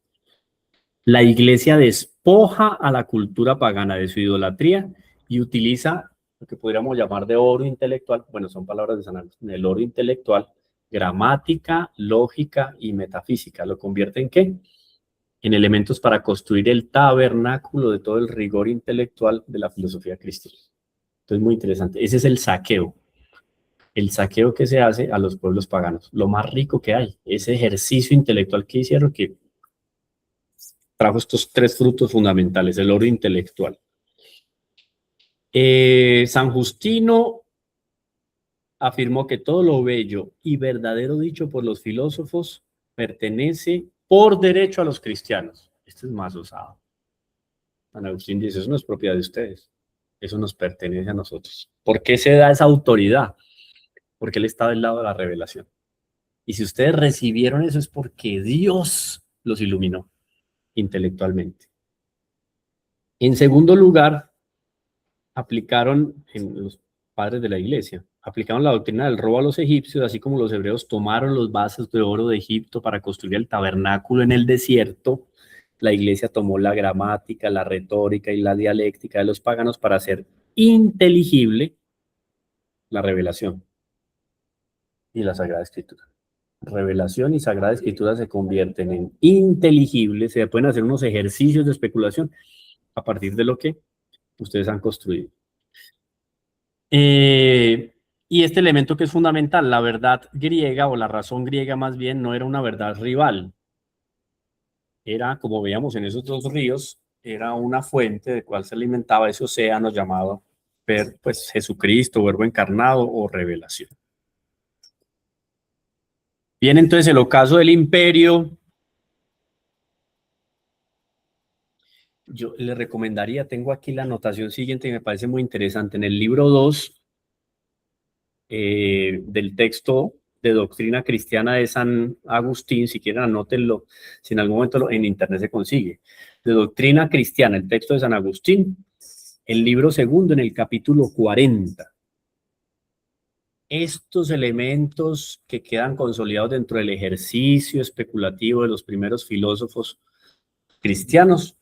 la iglesia despoja a la cultura pagana de su idolatría y utiliza lo que podríamos llamar de oro intelectual, bueno, son palabras de San Agustín, el oro intelectual, gramática, lógica y metafísica. ¿Lo convierte en qué? En elementos para construir el tabernáculo de todo el rigor intelectual de la filosofía cristiana. Entonces, muy interesante. Ese es el saqueo que se hace a los pueblos paganos. Lo más rico que hay, ese ejercicio intelectual que hicieron que trajo estos tres frutos fundamentales, el oro intelectual. San Justino afirmó que todo lo bello y verdadero dicho por los filósofos pertenece por derecho a los cristianos. Este es más osado. San Agustín dice, eso no es propiedad de ustedes, eso nos pertenece a nosotros. ¿Por qué se da esa autoridad? Porque él está del lado de la revelación. Y si ustedes recibieron eso es porque Dios los iluminó intelectualmente. En segundo lugar, aplicaron en los padres de la iglesia, aplicaron la doctrina del robo a los egipcios, así como los hebreos tomaron los vasos de oro de Egipto para construir el tabernáculo en el desierto. La iglesia tomó la gramática, la retórica y la dialéctica de los paganos para hacer inteligible la revelación y la Sagrada Escritura. Revelación y Sagrada Escritura se convierten en inteligibles, se pueden hacer unos ejercicios de especulación a partir de lo que ustedes han construido. Y este elemento que es fundamental, la verdad griega o la razón griega más bien no era una verdad rival. Era, como veíamos en esos dos ríos, era una fuente de cual se alimentaba ese océano llamado pues, Jesucristo, Verbo encarnado o revelación. Bien, entonces el ocaso del imperio. Yo le recomendaría, tengo aquí la anotación siguiente y me parece muy interesante. En el libro 2 del texto de Doctrina Cristiana de San Agustín, si quieren anótenlo, si en algún momento en internet se consigue. De Doctrina Cristiana, el texto de San Agustín, el libro segundo en el capítulo 40. Estos elementos que quedan consolidados dentro del ejercicio especulativo de los primeros filósofos cristianos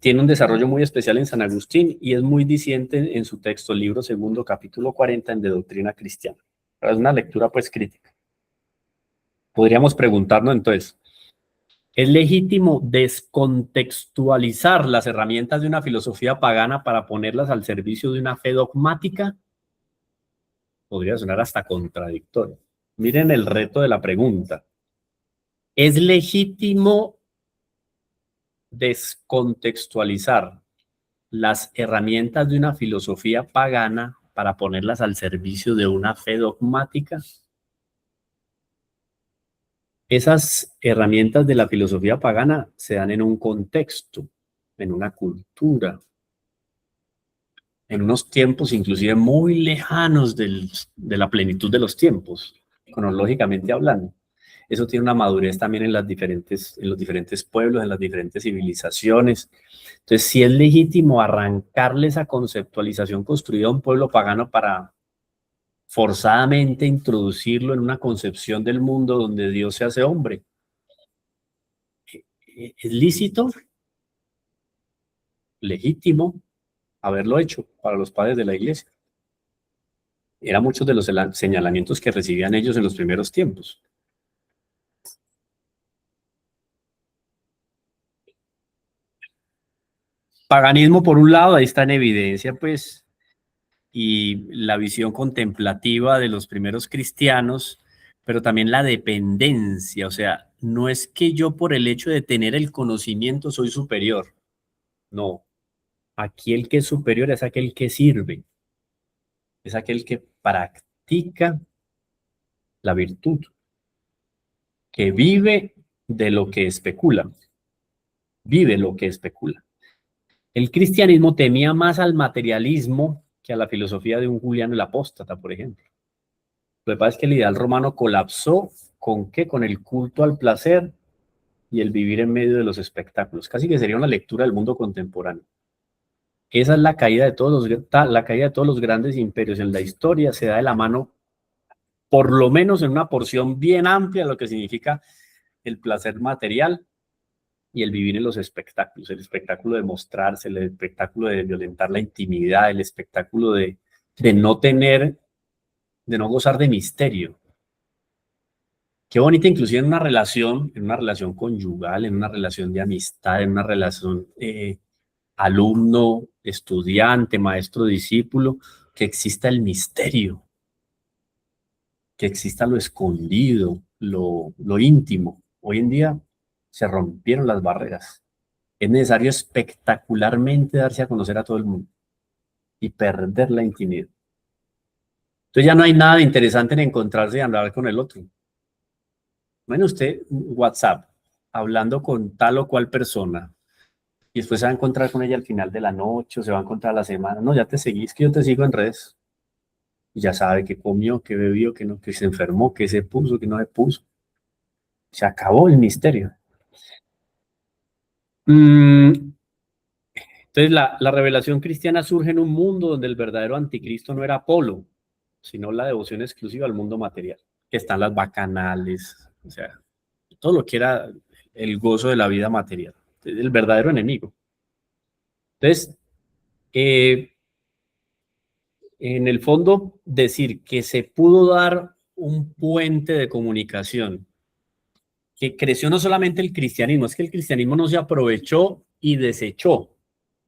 tiene un desarrollo muy especial en San Agustín y es muy diciente en su texto, libro segundo, capítulo 40, en De Doctrina Cristiana. Es una lectura pues crítica. Podríamos preguntarnos entonces, ¿es legítimo descontextualizar las herramientas de una filosofía pagana para ponerlas al servicio de una fe dogmática? Podría sonar hasta contradictorio. Miren el reto de la pregunta. ¿Es legítimo descontextualizar las herramientas de una filosofía pagana para ponerlas al servicio de una fe dogmática? Esas herramientas de la filosofía pagana se dan en un contexto, en una cultura, en unos tiempos inclusive muy lejanos de la plenitud de los tiempos, cronológicamente hablando. Eso tiene una madurez también en los diferentes pueblos, en las diferentes civilizaciones. Entonces, sí es legítimo arrancarle esa conceptualización construida a un pueblo pagano para forzadamente introducirlo en una concepción del mundo donde Dios se hace hombre. ¿Es lícito? Legítimo haberlo hecho para los padres de la iglesia. Eran muchos de los señalamientos que recibían ellos en los primeros tiempos. Paganismo, por un lado, ahí está en evidencia, pues, y la visión contemplativa de los primeros cristianos, pero también la dependencia. O sea, no es que yo por el hecho de tener el conocimiento soy superior. No. Aquí el que es superior es aquel que sirve, es aquel que practica la virtud, que vive de lo que especula, vive lo que especula. El cristianismo temía más al materialismo que a la filosofía de un Juliano el Apóstata, por ejemplo. Lo que pasa es que el ideal romano colapsó ¿con qué? Con el culto al placer y el vivir en medio de los espectáculos. Casi que sería una lectura del mundo contemporáneo. Esa es la caída de todos los grandes imperios en la historia, se da de la mano, por lo menos en una porción bien amplia, lo que significa el placer material y el vivir en los espectáculos, el espectáculo de mostrarse, el espectáculo de violentar la intimidad, el espectáculo de no tener, de no gozar de misterio. Qué bonita, inclusive en una relación conyugal, en una relación de amistad, en una relación alumno, estudiante, maestro, discípulo, que exista el misterio, que exista lo escondido, lo íntimo. Hoy en día se rompieron las barreras. Es necesario espectacularmente darse a conocer a todo el mundo y perder la intimidad. Entonces ya no hay nada de interesante en encontrarse y hablar con el otro. Bueno, usted, WhatsApp, hablando con tal o cual persona, y después se va a encontrar con ella al final de la noche, o se va a encontrar a la semana. No, ya te seguís, que yo te sigo en redes. Y ya sabe qué comió, qué bebió, qué no, que se enfermó, qué se puso, qué no se puso. Se acabó el misterio. Entonces la revelación cristiana surge en un mundo donde el verdadero anticristo no era Apolo, sino la devoción exclusiva al mundo material. Que están las bacanales, o sea, todo lo que era el gozo de la vida material. El verdadero enemigo. Entonces, en el fondo, decir que se pudo dar un puente de comunicación que creció no solamente el cristianismo, es que el cristianismo no se aprovechó y desechó,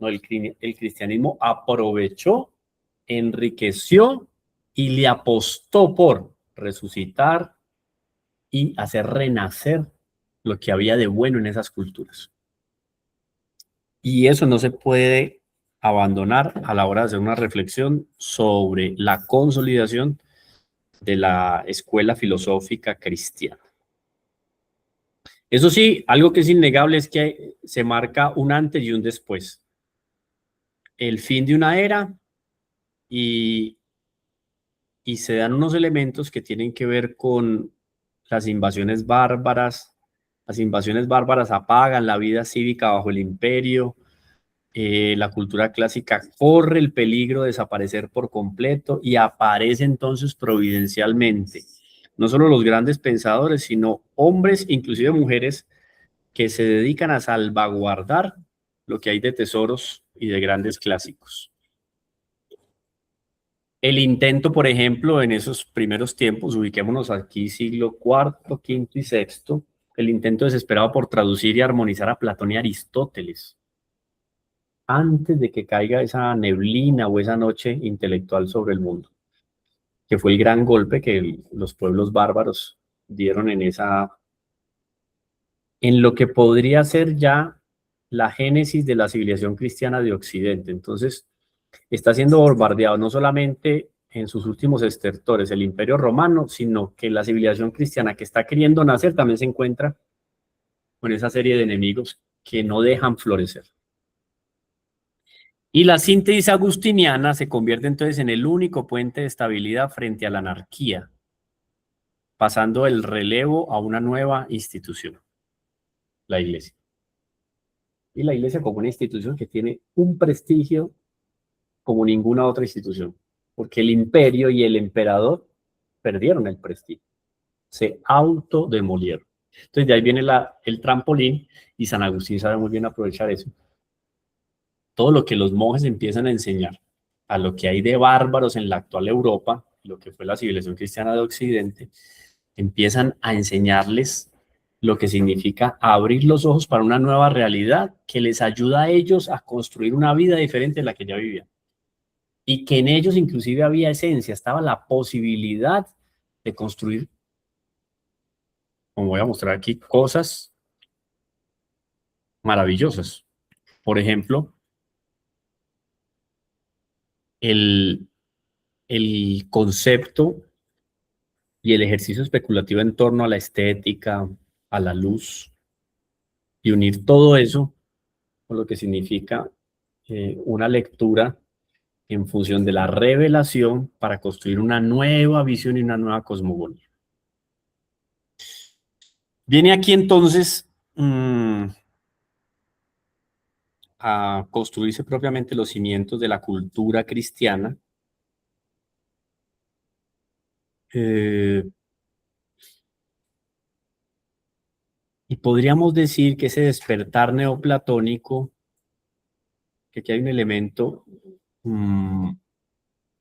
no, el cristianismo aprovechó, enriqueció y le apostó por resucitar y hacer renacer lo que había de bueno en esas culturas. Y eso no se puede abandonar a la hora de hacer una reflexión sobre la consolidación de la escuela filosófica cristiana. Eso sí, algo que es innegable es que se marca un antes y un después. El fin de una era y se dan unos elementos que tienen que ver con las invasiones bárbaras. Las invasiones bárbaras apagan la vida cívica bajo el imperio. La cultura clásica corre el peligro de desaparecer por completo y aparece entonces providencialmente. No solo los grandes pensadores, sino hombres, inclusive mujeres, que se dedican a salvaguardar lo que hay de tesoros y de grandes clásicos. El intento, por ejemplo, en esos primeros tiempos, ubiquémonos aquí siglo IV, V y VI, el intento desesperado por traducir y armonizar a Platón y Aristóteles, antes de que caiga esa neblina o esa noche intelectual sobre el mundo, que fue el gran golpe que los pueblos bárbaros dieron en lo que podría ser ya la génesis de la civilización cristiana de Occidente. Entonces, está siendo bombardeado no solamente en sus últimos estertores el Imperio Romano, sino que la civilización cristiana que está queriendo nacer también se encuentra con esa serie de enemigos que no dejan florecer. Y la síntesis agustiniana se convierte entonces en el único puente de estabilidad frente a la anarquía, pasando el relevo a una nueva institución, la Iglesia. Y la Iglesia como una institución que tiene un prestigio como ninguna otra institución, porque el imperio y el emperador perdieron el prestigio, se autodemolieron. Entonces de ahí viene el trampolín y San Agustín sabe muy bien aprovechar eso. Todo lo que los monjes empiezan a enseñar, a lo que hay de bárbaros en la actual Europa, lo que fue la civilización cristiana de Occidente, empiezan a enseñarles lo que significa abrir los ojos para una nueva realidad que les ayuda a ellos a construir una vida diferente de la que ya vivían. Y que en ellos inclusive había esencia, estaba la posibilidad de construir, como voy a mostrar aquí, cosas maravillosas. Por ejemplo, el concepto y el ejercicio especulativo en torno a la estética, a la luz, y unir todo eso con lo que significa una lectura en función de la revelación para construir una nueva visión y una nueva cosmogonía. Viene aquí entonces a construirse propiamente los cimientos de la cultura cristiana. Y podríamos decir que ese despertar neoplatónico, que aquí hay un elemento,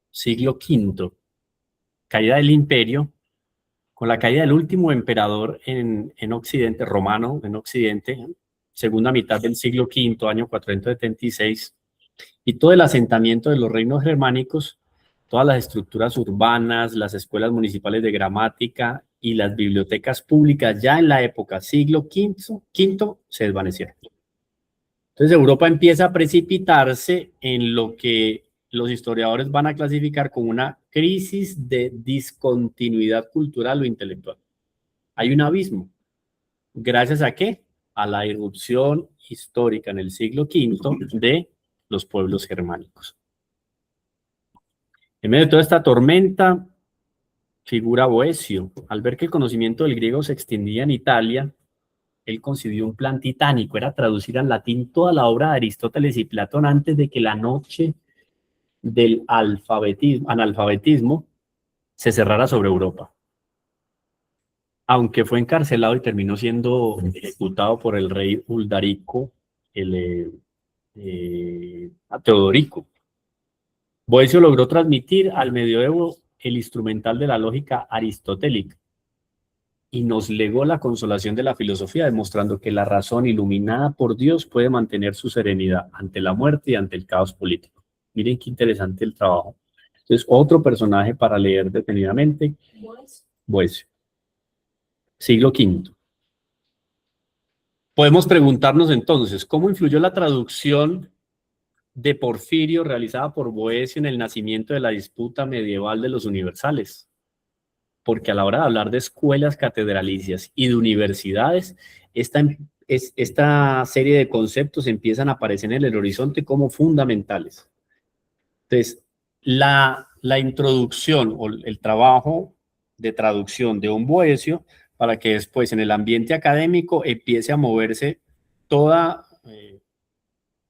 siglo V, caída del imperio, con la caída del último emperador en Occidente, romano en Occidente, segunda mitad del siglo V, año 476, y todo el asentamiento de los reinos germánicos, todas las estructuras urbanas, las escuelas municipales de gramática y las bibliotecas públicas ya en la época siglo V se desvanecieron. Entonces Europa empieza a precipitarse en lo que los historiadores van a clasificar como una crisis de discontinuidad cultural o intelectual. Hay un abismo. ¿Gracias a qué? A la irrupción histórica en el siglo V de los pueblos germánicos. En medio de toda esta tormenta figura Boecio. Al ver que el conocimiento del griego se extendía en Italia, él concibió un plan titánico, era traducir al latín toda la obra de Aristóteles y Platón antes de que la noche del analfabetismo se cerrara sobre Europa. Aunque fue encarcelado y terminó siendo ejecutado por el rey Uldarico, Teodorico. Boecio logró transmitir al medioevo el instrumental de la lógica aristotélica y nos legó la consolación de la filosofía, demostrando que la razón iluminada por Dios puede mantener su serenidad ante la muerte y ante el caos político. Miren qué interesante el trabajo. Entonces, otro personaje para leer detenidamente, Boecio. Siglo V. Podemos preguntarnos entonces, ¿cómo influyó la traducción de Porfirio realizada por Boecio en el nacimiento de la disputa medieval de los universales? Porque a la hora de hablar de escuelas catedralicias y de universidades, esta serie de conceptos empiezan a aparecer en el horizonte como fundamentales. Entonces, la introducción o el trabajo de traducción de un Boecio para que después en el ambiente académico empiece a moverse toda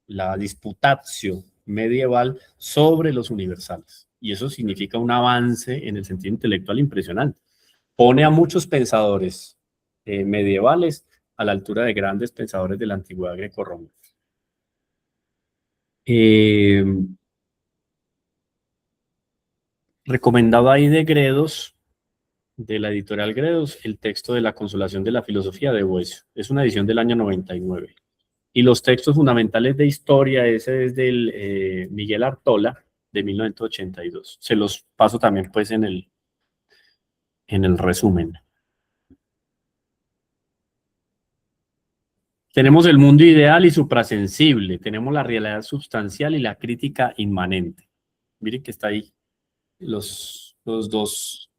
la disputatio medieval sobre los universales. Y eso significa un avance en el sentido intelectual impresionante. Pone a muchos pensadores medievales a la altura de grandes pensadores de la antigüedad grecorromana. Recomendado ahí de Gredos, de la editorial Gredos, el texto de La Consolación de la Filosofía de Boecio. Es una edición del año 99. Y los textos fundamentales de historia, ese es del Miguel Artola, de 1982. Se los paso también pues en el resumen. Tenemos el mundo ideal y suprasensible, tenemos la realidad sustancial y la crítica inmanente. Miren que está ahí las dos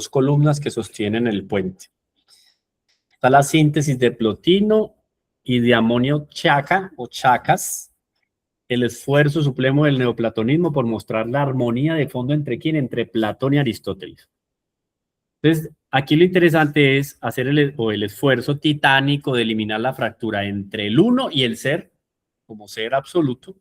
columnas que sostienen el puente. Está la síntesis de Plotino y de Amonio Chaca o Chacas, el esfuerzo supremo del neoplatonismo por mostrar la armonía de fondo entre quién, entre Platón y Aristóteles. Entonces, aquí lo interesante es hacer el esfuerzo titánico de eliminar la fractura entre el uno y el ser, como ser absoluto.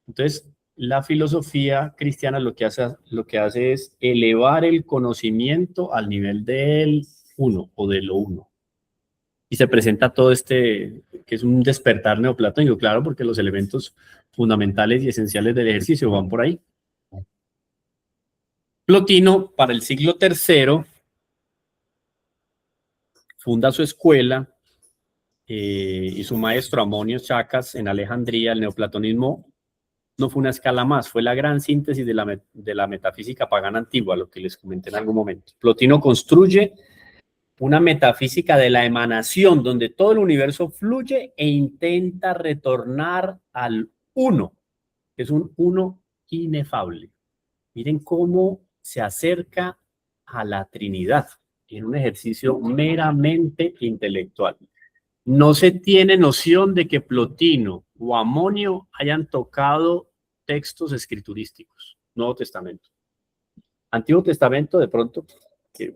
Entonces, la filosofía cristiana lo que hace es elevar el conocimiento al nivel del uno o de lo uno. Y se presenta todo que es un despertar neoplatónico, claro, porque los elementos fundamentales y esenciales del ejercicio van por ahí. Plotino, para el siglo III, funda su escuela y su maestro Amonio Chacas en Alejandría. El neoplatonismo no fue una escala más, fue la gran síntesis de la metafísica pagana antigua, lo que les comenté en algún momento. Plotino construye una metafísica de la emanación, donde todo el universo fluye e intenta retornar al uno, que es un uno inefable. Miren cómo se acerca a la Trinidad en un ejercicio meramente intelectual. No se tiene noción de que Plotino o Amonio hayan tocado textos escriturísticos, Nuevo Testamento. Antiguo Testamento, de pronto, que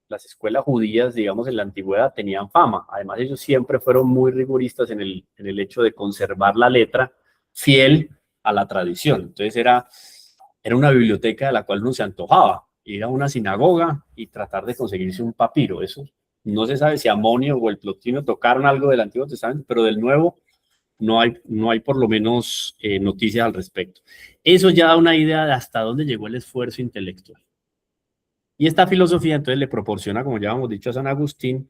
las escuelas judías, digamos, en la antigüedad tenían fama. Además, ellos siempre fueron muy rigoristas en el hecho de conservar la letra fiel a la tradición. Entonces era una biblioteca de la cual uno se antojaba, ir a una sinagoga y tratar de conseguirse un papiro. Eso no se sabe si Amonio o el Plotino tocaron algo del Antiguo Testamento, pero del Nuevo no hay por lo menos noticias al respecto. Eso ya da una idea de hasta dónde llegó el esfuerzo intelectual. Y esta filosofía entonces le proporciona, como ya hemos dicho a San Agustín,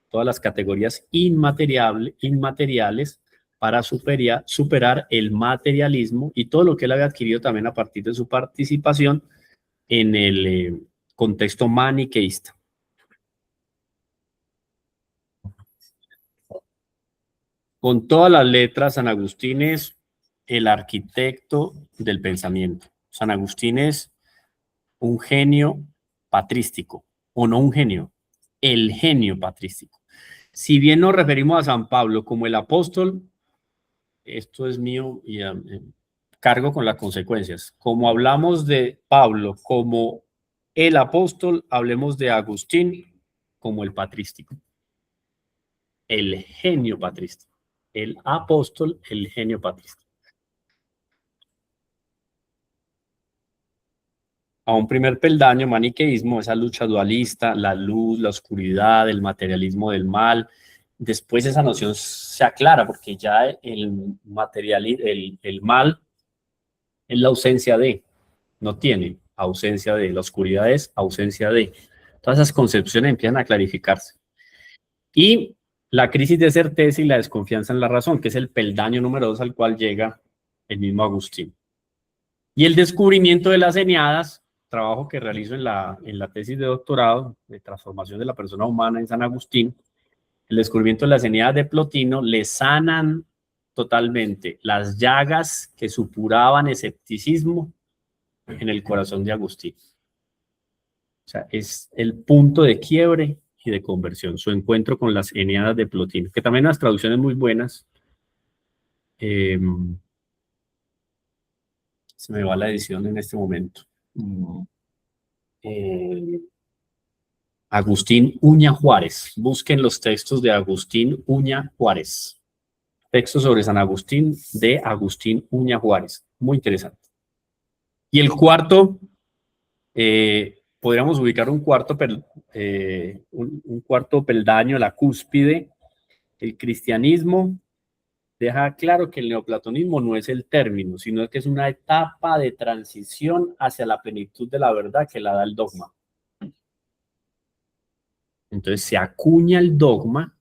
todas las categorías inmateriales para superar el materialismo y todo lo que él había adquirido también a partir de su participación en el contexto maniqueísta. Con todas las letras, San Agustín es el arquitecto del pensamiento. San Agustín es un genio patrístico, o no un genio, el genio patrístico. Si bien nos referimos a San Pablo como el apóstol, esto es mío y cargo con las consecuencias. Como hablamos de Pablo como el apóstol, hablemos de Agustín como el patrístico, el genio patrístico, el apóstol, el genio patrístico. A un primer peldaño, maniqueísmo, esa lucha dualista, la luz, la oscuridad, el materialismo del mal. Después esa noción se aclara porque ya el mal es la ausencia de, no tiene ausencia de, la oscuridad es ausencia de. Todas esas concepciones empiezan a clarificarse. Y la crisis de certeza y la desconfianza en la razón, que es el peldaño número 2 al cual llega el mismo Agustín. Y el descubrimiento de las eneadas, trabajo que realizo en la tesis de doctorado de transformación de la persona humana en San Agustín, el descubrimiento de las eneadas de Plotino le sanan totalmente las llagas que supuraban escepticismo en el corazón de Agustín. O sea, es el punto de quiebre y de conversión, su encuentro con las eneadas de Plotino, que también unas traducciones muy buenas. Se me va la edición en este momento. Agustín Uña Juárez. Busquen los textos de Agustín Uña Juárez. Texto sobre San Agustín de Agustín Uña Juárez. Muy interesante. Y el cuarto, podríamos ubicar un cuarto peldaño, la cúspide. El cristianismo deja claro que el neoplatonismo no es el término, sino que es una etapa de transición hacia la plenitud de la verdad que la da el dogma. Entonces se acuña el dogma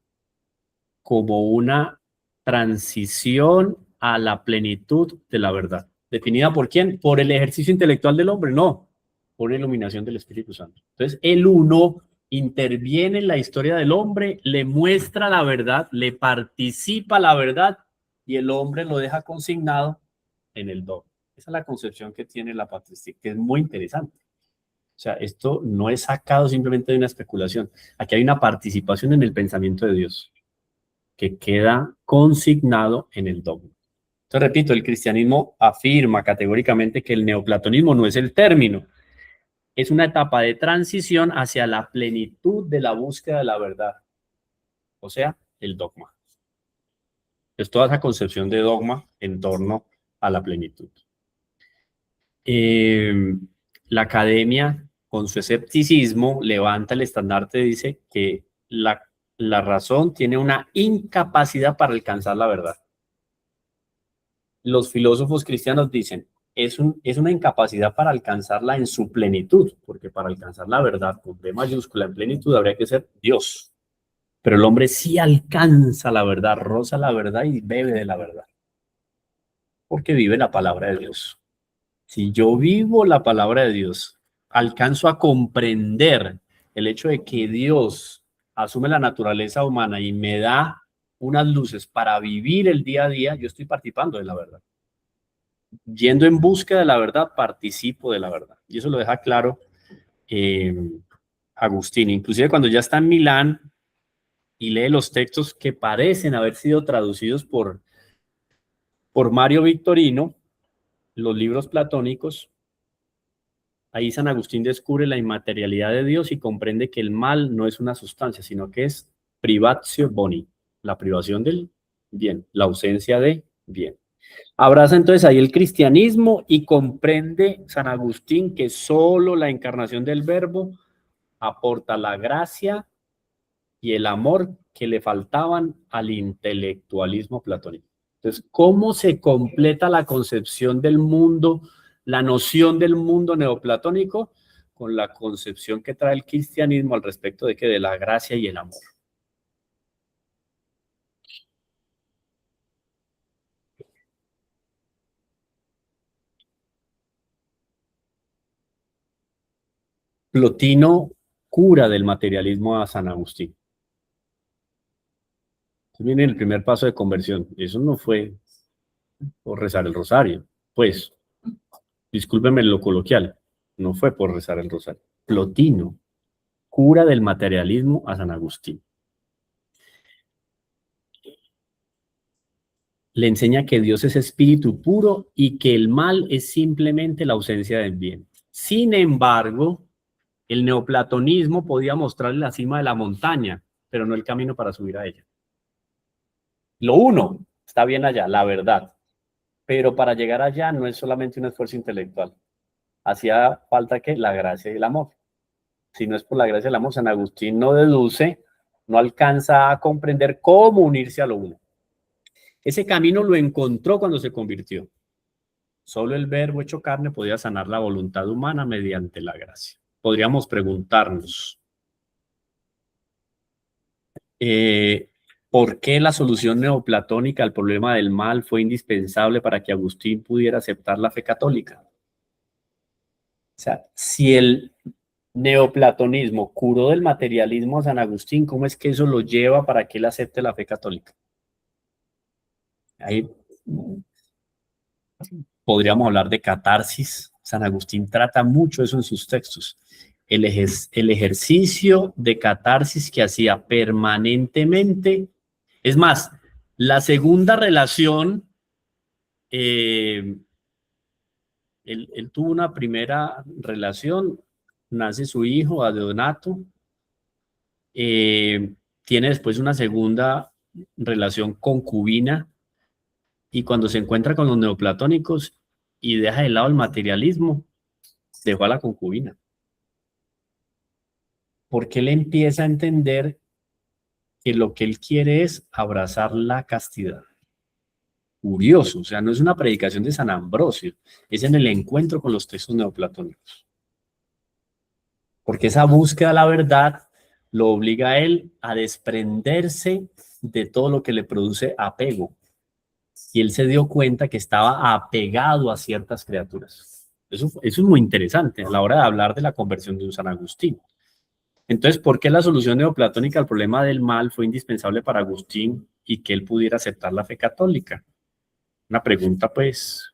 como una transición a la plenitud de la verdad. ¿Definida por quién? ¿Por el ejercicio intelectual del hombre? No, por la iluminación del Espíritu Santo. Entonces el uno interviene en la historia del hombre, le muestra la verdad, le participa la verdad y el hombre lo deja consignado en el dogma. Esa es la concepción que tiene la patrística, que es muy interesante. O sea, esto no es sacado simplemente de una especulación. Aquí hay una participación en el pensamiento de Dios que queda consignado en el dogma. Entonces, repito, el cristianismo afirma categóricamente que el neoplatonismo no es el término, es una etapa de transición hacia la plenitud de la búsqueda de la verdad, o sea, el dogma. Es toda esa concepción de dogma en torno a la plenitud. La academia, con su escepticismo, levanta el estandarte y dice que la razón tiene una incapacidad para alcanzar la verdad. Los filósofos cristianos dicen, es una incapacidad para alcanzarla en su plenitud, porque para alcanzar la verdad con B mayúscula en plenitud habría que ser Dios. Pero el hombre sí alcanza la verdad, roza la verdad y bebe de la verdad, porque vive la palabra de Dios. Si yo vivo la palabra de Dios, alcanzo a comprender el hecho de que Dios asume la naturaleza humana y me da unas luces para vivir el día a día, yo estoy participando de la verdad. Yendo en busca de la verdad, participo de la verdad. Y eso lo deja claro Agustín. Inclusive cuando ya está en Milán y lee los textos que parecen haber sido traducidos por Mario Victorino, los libros platónicos, ahí San Agustín descubre la inmaterialidad de Dios y comprende que el mal no es una sustancia, sino que es privatio boni, la privación del bien, la ausencia de bien. Abraza entonces ahí el cristianismo y comprende San Agustín que solo la encarnación del Verbo aporta la gracia y el amor que le faltaban al intelectualismo platónico. Entonces, ¿cómo se completa la concepción del mundo, la noción del mundo neoplatónico? Con la concepción que trae el cristianismo al respecto de que de la gracia y el amor. Plotino cura del materialismo a San Agustín. Entonces viene el primer paso de conversión. Eso no fue por rezar el rosario. Pues, discúlpenme lo coloquial, no fue por rezar el rosario. Plotino cura del materialismo a San Agustín. Le enseña que Dios es espíritu puro y que el mal es simplemente la ausencia del bien. Sin embargo, el neoplatonismo podía mostrarle la cima de la montaña, pero no el camino para subir a ella. Lo uno está bien allá, la verdad, pero para llegar allá no es solamente un esfuerzo intelectual. Hacía falta que la gracia y el amor. Si no es por la gracia y el amor, San Agustín no deduce, no alcanza a comprender cómo unirse a lo uno. Ese camino lo encontró cuando se convirtió. Solo el Verbo hecho carne podía sanar la voluntad humana mediante la gracia. Podríamos preguntarnos, ¿por qué la solución neoplatónica al problema del mal fue indispensable para que Agustín pudiera aceptar la fe católica? O sea, si el neoplatonismo curó del materialismo a San Agustín, ¿cómo es que eso lo lleva para que él acepte la fe católica? Ahí podríamos hablar de catarsis. San Agustín trata mucho eso en sus textos. El ejercicio de catarsis que hacía permanentemente. Es más, la segunda relación, él tuvo una primera relación, nace su hijo, Adeodato, tiene después una segunda relación concubina, y cuando se encuentra con los neoplatónicos y deja de lado el materialismo, dejó a la concubina. Porque él empieza a entender que lo que él quiere es abrazar la castidad. Curioso, o sea, no es una predicación de San Ambrosio, es en el encuentro con los textos neoplatónicos. Porque esa búsqueda de la verdad lo obliga a él a desprenderse de todo lo que le produce apego. Y él se dio cuenta que estaba apegado a ciertas criaturas. Eso es muy interesante a la hora de hablar de la conversión de un San Agustín. Entonces, ¿por qué la solución neoplatónica al problema del mal fue indispensable para Agustín y que él pudiera aceptar la fe católica? Una pregunta, pues.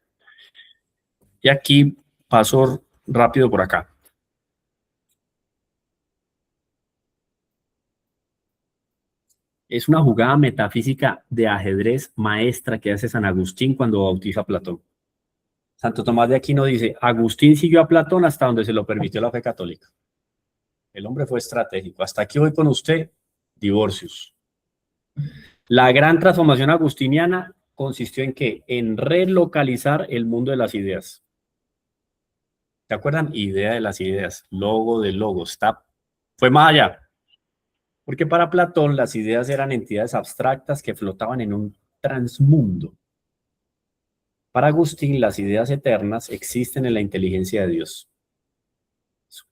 Y aquí paso rápido por acá. Es una jugada metafísica de ajedrez maestra que hace San Agustín cuando bautiza a Platón. Santo Tomás de Aquino dice, Agustín siguió a Platón hasta donde se lo permitió la fe católica. El hombre fue estratégico. Hasta aquí voy con usted, divorcios. La gran transformación agustiniana consistió en ¿qué? En relocalizar el mundo de las ideas. ¿Se acuerdan? Idea de las ideas, logo de logos. Fue más allá. Porque para Platón las ideas eran entidades abstractas que flotaban en un transmundo. Para Agustín, las ideas eternas existen en la inteligencia de Dios,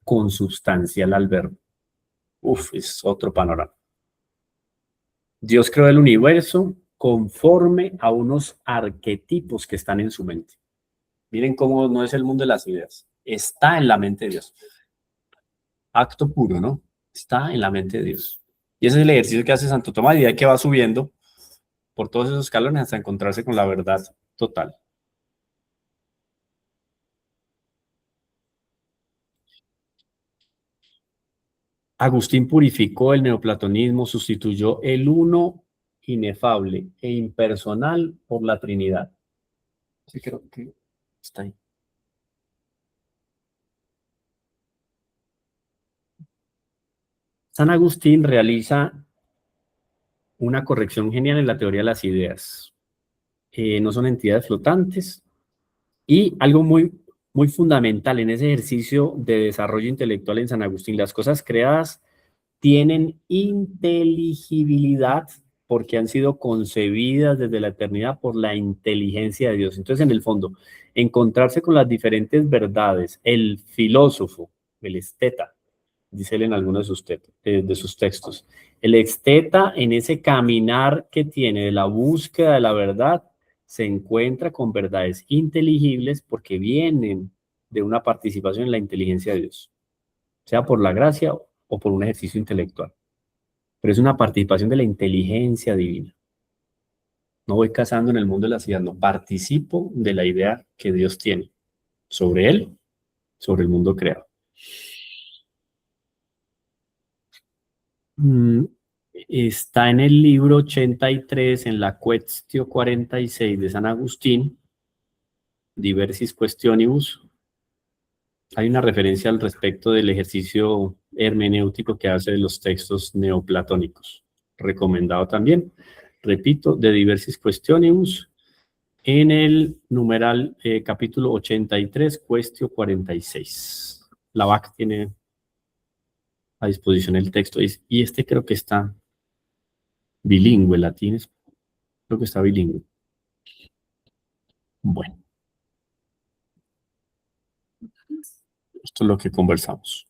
consubstancial al verbo. Es otro panorama. Dios creó el universo conforme a unos arquetipos que están en su mente. Miren cómo no es el mundo de las ideas. Está en la mente de Dios. Acto puro, ¿no? Está en la mente de Dios. Y ese es el ejercicio que hace Santo Tomás, y que va subiendo por todos esos escalones hasta encontrarse con la verdad total. Agustín purificó el neoplatonismo, sustituyó el uno inefable e impersonal por la Trinidad. Sí, creo que está ahí. San Agustín realiza una corrección genial en la teoría de las ideas. No son entidades flotantes, y algo muy, muy fundamental en ese ejercicio de desarrollo intelectual en San Agustín: las cosas creadas tienen inteligibilidad porque han sido concebidas desde la eternidad por la inteligencia de Dios. Entonces, en el fondo, encontrarse con las diferentes verdades, el filósofo, el esteta, dice él en algunos de sus textos, el esteta, en ese caminar que tiene de la búsqueda de la verdad, se encuentra con verdades inteligibles porque vienen de una participación en la inteligencia de Dios, sea por la gracia o por un ejercicio intelectual. Pero es una participación de la inteligencia divina. No voy cazando en el mundo de la ciudad, no, participo de la idea que Dios tiene sobre él, sobre el mundo creado. Está en el libro 83, en la Quaestio 46 de San Agustín, Diversis Questionibus. Hay una referencia al respecto del ejercicio hermenéutico que hace de los textos neoplatónicos. Recomendado también, repito, de Diversis Questionibus, en el numeral capítulo 83, Quaestio 46. La VAC tiene a disposición el texto, y este creo que está bilingüe, latín, creo que está bilingüe. Bueno, esto es lo que conversamos.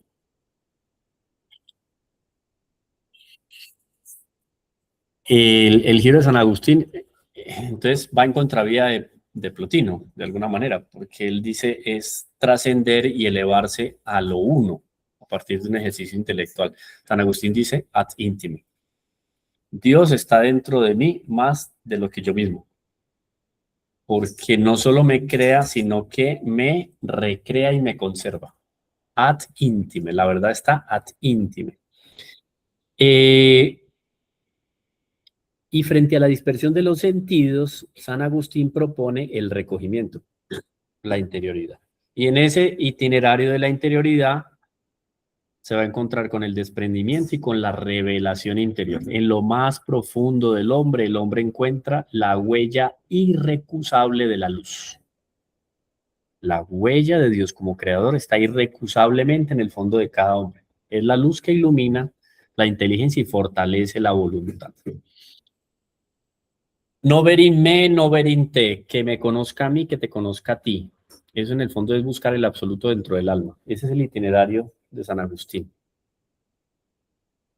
El giro de San Agustín, entonces, va en contravía de Plotino, de alguna manera, porque él dice es trascender y elevarse a lo uno a partir de un ejercicio intelectual. San Agustín dice ad intime. Dios está dentro de mí más de lo que yo mismo, porque no solo me crea, sino que me recrea y me conserva. Ad intime, la verdad está ad intime. Y frente a la dispersión de los sentidos, San Agustín propone el recogimiento, la interioridad. Y en ese itinerario de la interioridad se va a encontrar con el desprendimiento y con la revelación interior. En lo más profundo del hombre, el hombre encuentra la huella irrecusable de la luz. La huella de Dios como creador está irrecusablemente en el fondo de cada hombre. Es la luz que ilumina la inteligencia y fortalece la voluntad. No ver in me, no ver in te, que me conozca a mí, que te conozca a ti. Eso en el fondo es buscar el absoluto dentro del alma. Ese es el itinerario de San Agustín.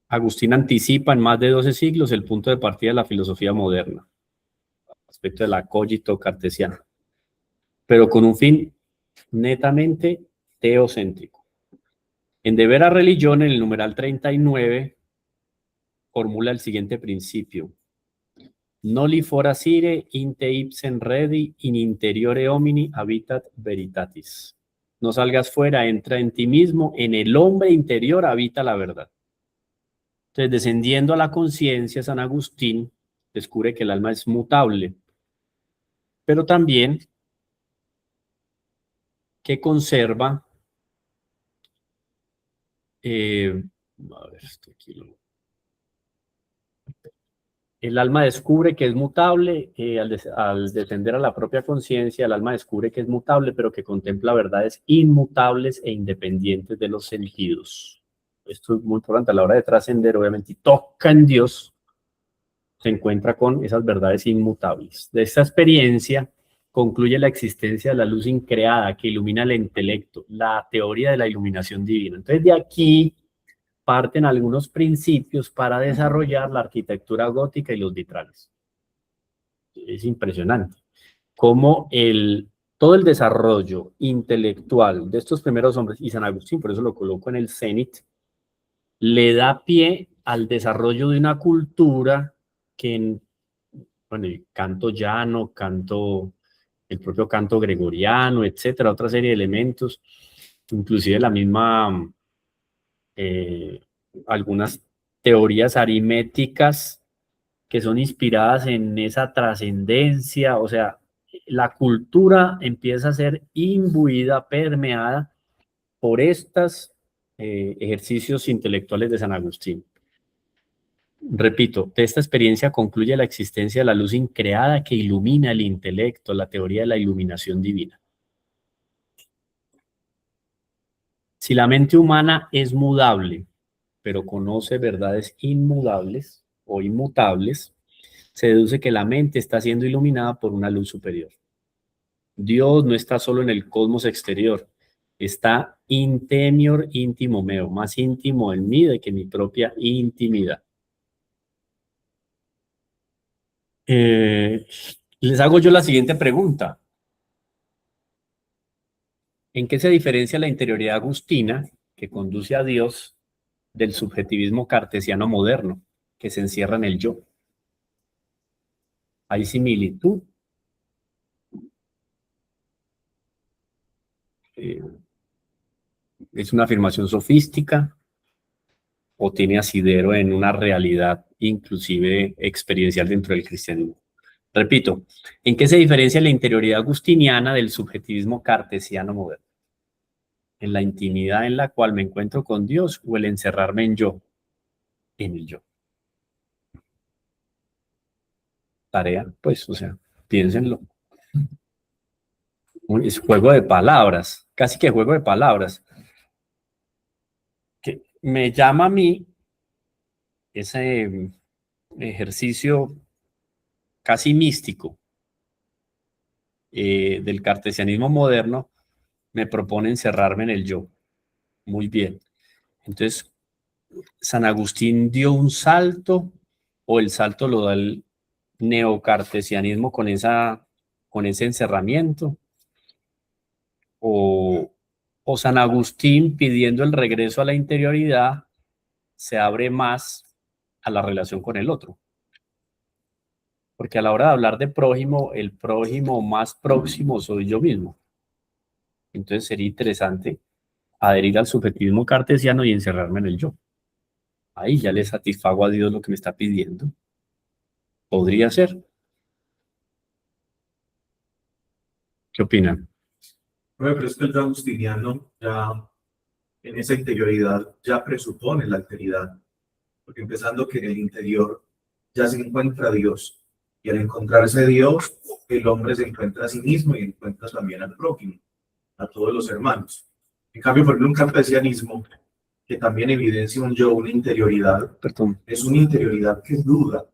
Agustín anticipa en más de 12 siglos el punto de partida de la filosofía moderna, respecto de la cogito cartesiana, pero con un fin netamente teocéntrico. En De Vera Religión, en el numeral 39, formula el siguiente principio: Noli forasire in te ipsem redi in interiore homini habitat veritatis. No salgas fuera, entra en ti mismo, en el hombre interior habita la verdad. Entonces, descendiendo a la conciencia, San Agustín descubre que el alma es mutable, pero también que conserva, a ver, esto aquí el alma descubre que es mutable, al descender a la propia conciencia, el alma descubre que es mutable, pero que contempla verdades inmutables e independientes de los sentidos. Esto es muy importante a la hora de trascender, obviamente, y toca en Dios, se encuentra con esas verdades inmutables. De esta experiencia concluye la existencia de la luz increada que ilumina el intelecto, la teoría de la iluminación divina. Entonces, de aquí parten algunos principios para desarrollar la arquitectura gótica y los vitrales. Es impresionante cómo todo el desarrollo intelectual de estos primeros hombres, y San Agustín, por eso lo coloco en el cenit, le da pie al desarrollo de una cultura que bueno, el canto llano, el propio canto gregoriano, etcétera, otra serie de elementos, inclusive la misma, algunas teorías aritméticas que son inspiradas en esa trascendencia, o sea, la cultura empieza a ser imbuida, permeada por estos ejercicios intelectuales de San Agustín. Repito, de esta experiencia concluye la existencia de la luz increada que ilumina el intelecto, la teoría de la iluminación divina. Si la mente humana es mudable, pero conoce verdades inmudables o inmutables, se deduce que la mente está siendo iluminada por una luz superior. Dios no está solo en el cosmos exterior, está intemior íntimo meo, más íntimo en mí de que mi propia intimidad. Les hago yo la siguiente pregunta. ¿En qué se diferencia la interioridad agustina, que conduce a Dios, del subjetivismo cartesiano moderno, que se encierra en el yo? ¿Hay similitud? ¿Es una afirmación sofística o tiene asidero en una realidad inclusive experiencial dentro del cristianismo? Repito, ¿en qué se diferencia la interioridad agustiniana del subjetivismo cartesiano moderno? ¿En la intimidad en la cual me encuentro con Dios o el encerrarme en yo? En el yo. Tarea, pues, o sea, piénsenlo. Es juego de palabras, casi que juego de palabras. Que me llama a mí ese ejercicio casi místico del cartesianismo moderno, me propone encerrarme en el yo. Muy bien. Entonces, ¿San Agustín dio un salto o el salto lo da el neocartesianismo con ese encerramiento? ¿O San Agustín, pidiendo el regreso a la interioridad, se abre más a la relación con el otro? Porque a la hora de hablar de prójimo, el prójimo más próximo soy yo mismo. Entonces sería interesante adherir al subjetivismo cartesiano y encerrarme en el yo. Ahí ya le satisfago a Dios lo que me está pidiendo. Podría ser. ¿Qué opinan? Bueno, pero es que el agustiniano ya en esa interioridad ya presupone la alteridad, porque empezando que en el interior ya se encuentra Dios, y al encontrarse Dios, el hombre se encuentra a sí mismo y encuentra también al prójimo, a todos los hermanos. En cambio, por ejemplo, un cartesianismo que también evidencia un yo, una interioridad, Perdón. es una interioridad que es duda,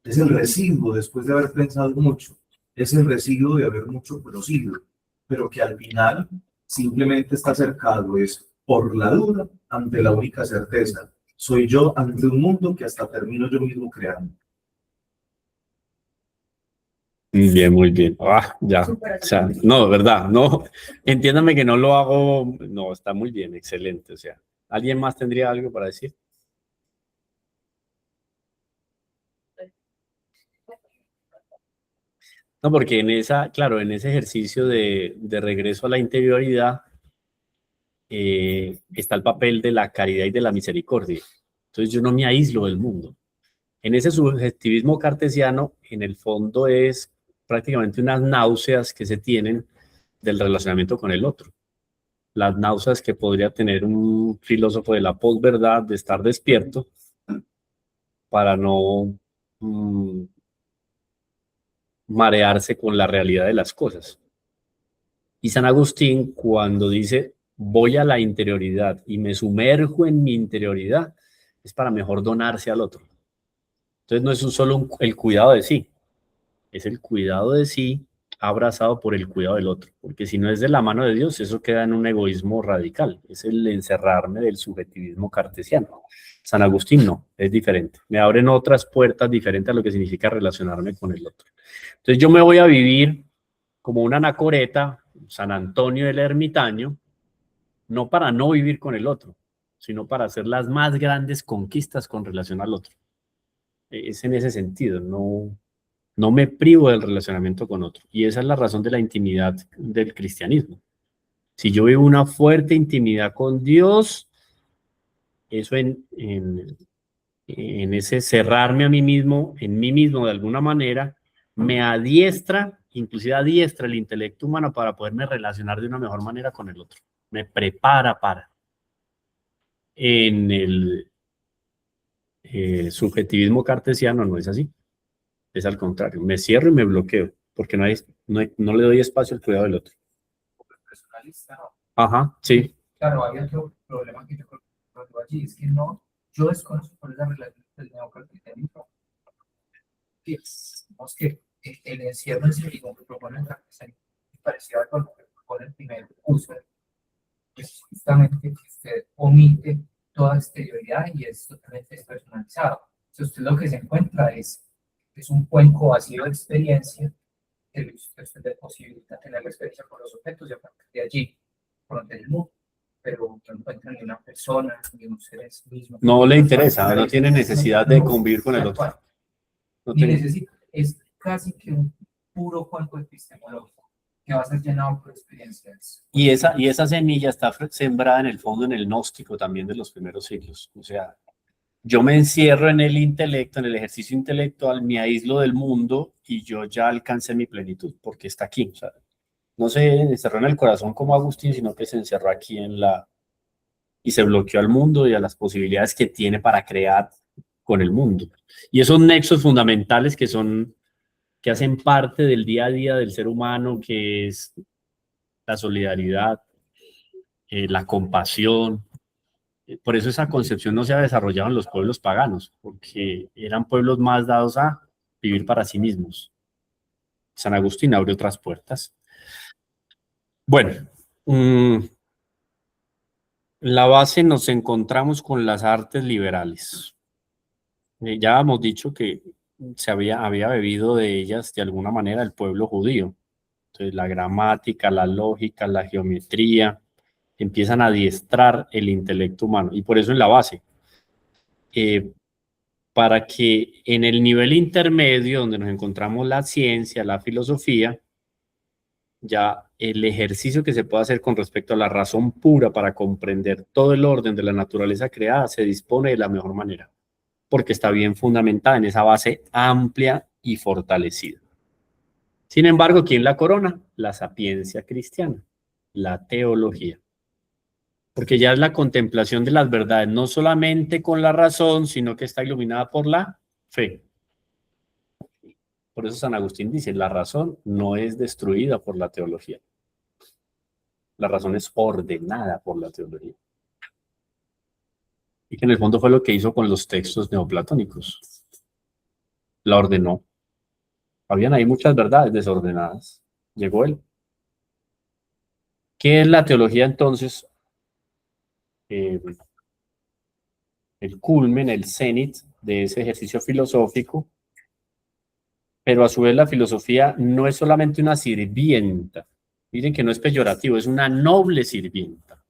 es el residuo después de haber pensado mucho, es el residuo de haber mucho conocido, pero que al final simplemente está cercado es por la duda ante la única certeza. Soy yo ante un mundo que hasta termino yo mismo creando. Bien, muy bien. Ya. O sea, no, de verdad, no. Entiéndame que no lo hago. No, está muy bien, excelente. O sea, ¿alguien más tendría algo para decir? No, porque claro, en ese ejercicio de regreso a la interioridad está el papel de la caridad y de la misericordia. Entonces yo no me aíslo del mundo. En ese subjetivismo cartesiano, en el fondo es prácticamente unas náuseas que se tienen del relacionamiento con el otro. Las náuseas que podría tener un filósofo de la posverdad, de estar despierto para no marearse con la realidad de las cosas. Y San Agustín, cuando dice voy a la interioridad y me sumerjo en mi interioridad, es para mejor donarse al otro. Entonces no es solo el cuidado de sí, es el cuidado de sí abrazado por el cuidado del otro, porque si no es de la mano de Dios, eso queda en un egoísmo radical, es el encerrarme del subjetivismo cartesiano. San Agustín no, es diferente, me abren otras puertas diferentes a lo que significa relacionarme con el otro. Entonces yo me voy a vivir como una anacoreta, San Antonio del Ermitaño, no para no vivir con el otro, sino para hacer las más grandes conquistas con relación al otro. Es en ese sentido, no me privo del relacionamiento con otro. Y esa es la razón de la intimidad del cristianismo. Si yo vivo una fuerte intimidad con Dios, eso en ese cerrarme a mí mismo, en mí mismo de alguna manera, me adiestra, inclusive adiestra el intelecto humano para poderme relacionar de una mejor manera con el otro. Me prepara para. En el subjetivismo cartesiano no es así. Es al contrario, me cierro y me bloqueo, porque no le doy espacio al cuidado del otro. Personalista, ¿no? Ajá, sí. Claro, hay otro problema que yo creo allí, es que no, yo desconozco cuál es la relación del neocartesianismo. Digamos que el encierro en sí mismo que propone el cartesianismo parecía con lo que propone el primer curso, es justamente que usted omite toda exterioridad y es totalmente despersonalizado. Si usted lo que se encuentra es un cuenco vacío de experiencia que usted le posibilita tener la experiencia con los objetos y a partir de allí conocer el mundo, pero no encuentra ni una persona, ni un ser mismo. No le interesa, no tiene necesidad de convivir con el otro. No Ni tiene- necesita, es casi que un puro cuenco epistemológico que va a ser llenado por experiencias. Y esa semilla está sembrada en el fondo en el gnóstico también de los primeros siglos. O sea, yo me encierro en el intelecto, en el ejercicio intelectual, me aíslo del mundo y yo ya alcancé mi plenitud, porque está aquí. O sea, no se encerró en el corazón como Agustín, sino que se encerró aquí y se bloqueó al mundo y a las posibilidades que tiene para crear con el mundo. Y esos nexos fundamentales que hacen parte del día a día del ser humano, que es la solidaridad, la compasión. Por eso esa concepción no se ha desarrollado en los pueblos paganos, porque eran pueblos más dados a vivir para sí mismos. San Agustín abre otras puertas. Bueno, la base nos encontramos con las artes liberales. Ya hemos dicho que había bebido de ellas de alguna manera el pueblo judío. Entonces la gramática, la lógica, la geometría, empiezan a adiestrar el intelecto humano. Y por eso en la base, para que en el nivel intermedio, donde nos encontramos la ciencia, la filosofía, ya el ejercicio que se puede hacer con respecto a la razón pura para comprender todo el orden de la naturaleza creada se dispone de la mejor manera, porque está bien fundamentada en esa base amplia y fortalecida. Sin embargo, ¿quién la corona? La sapiencia cristiana, la teología. Porque ya es la contemplación de las verdades, no solamente con la razón, sino que está iluminada por la fe. Por eso San Agustín dice, la razón no es destruida por la teología. La razón es ordenada por la teología. Y que en el fondo fue lo que hizo con los textos neoplatónicos. La ordenó. Habían ahí muchas verdades desordenadas. Llegó él. ¿Qué es la teología entonces? El culmen, el cenit de ese ejercicio filosófico, pero a su vez la filosofía no es solamente una sirvienta. Miren que no es peyorativo, es una noble sirvienta.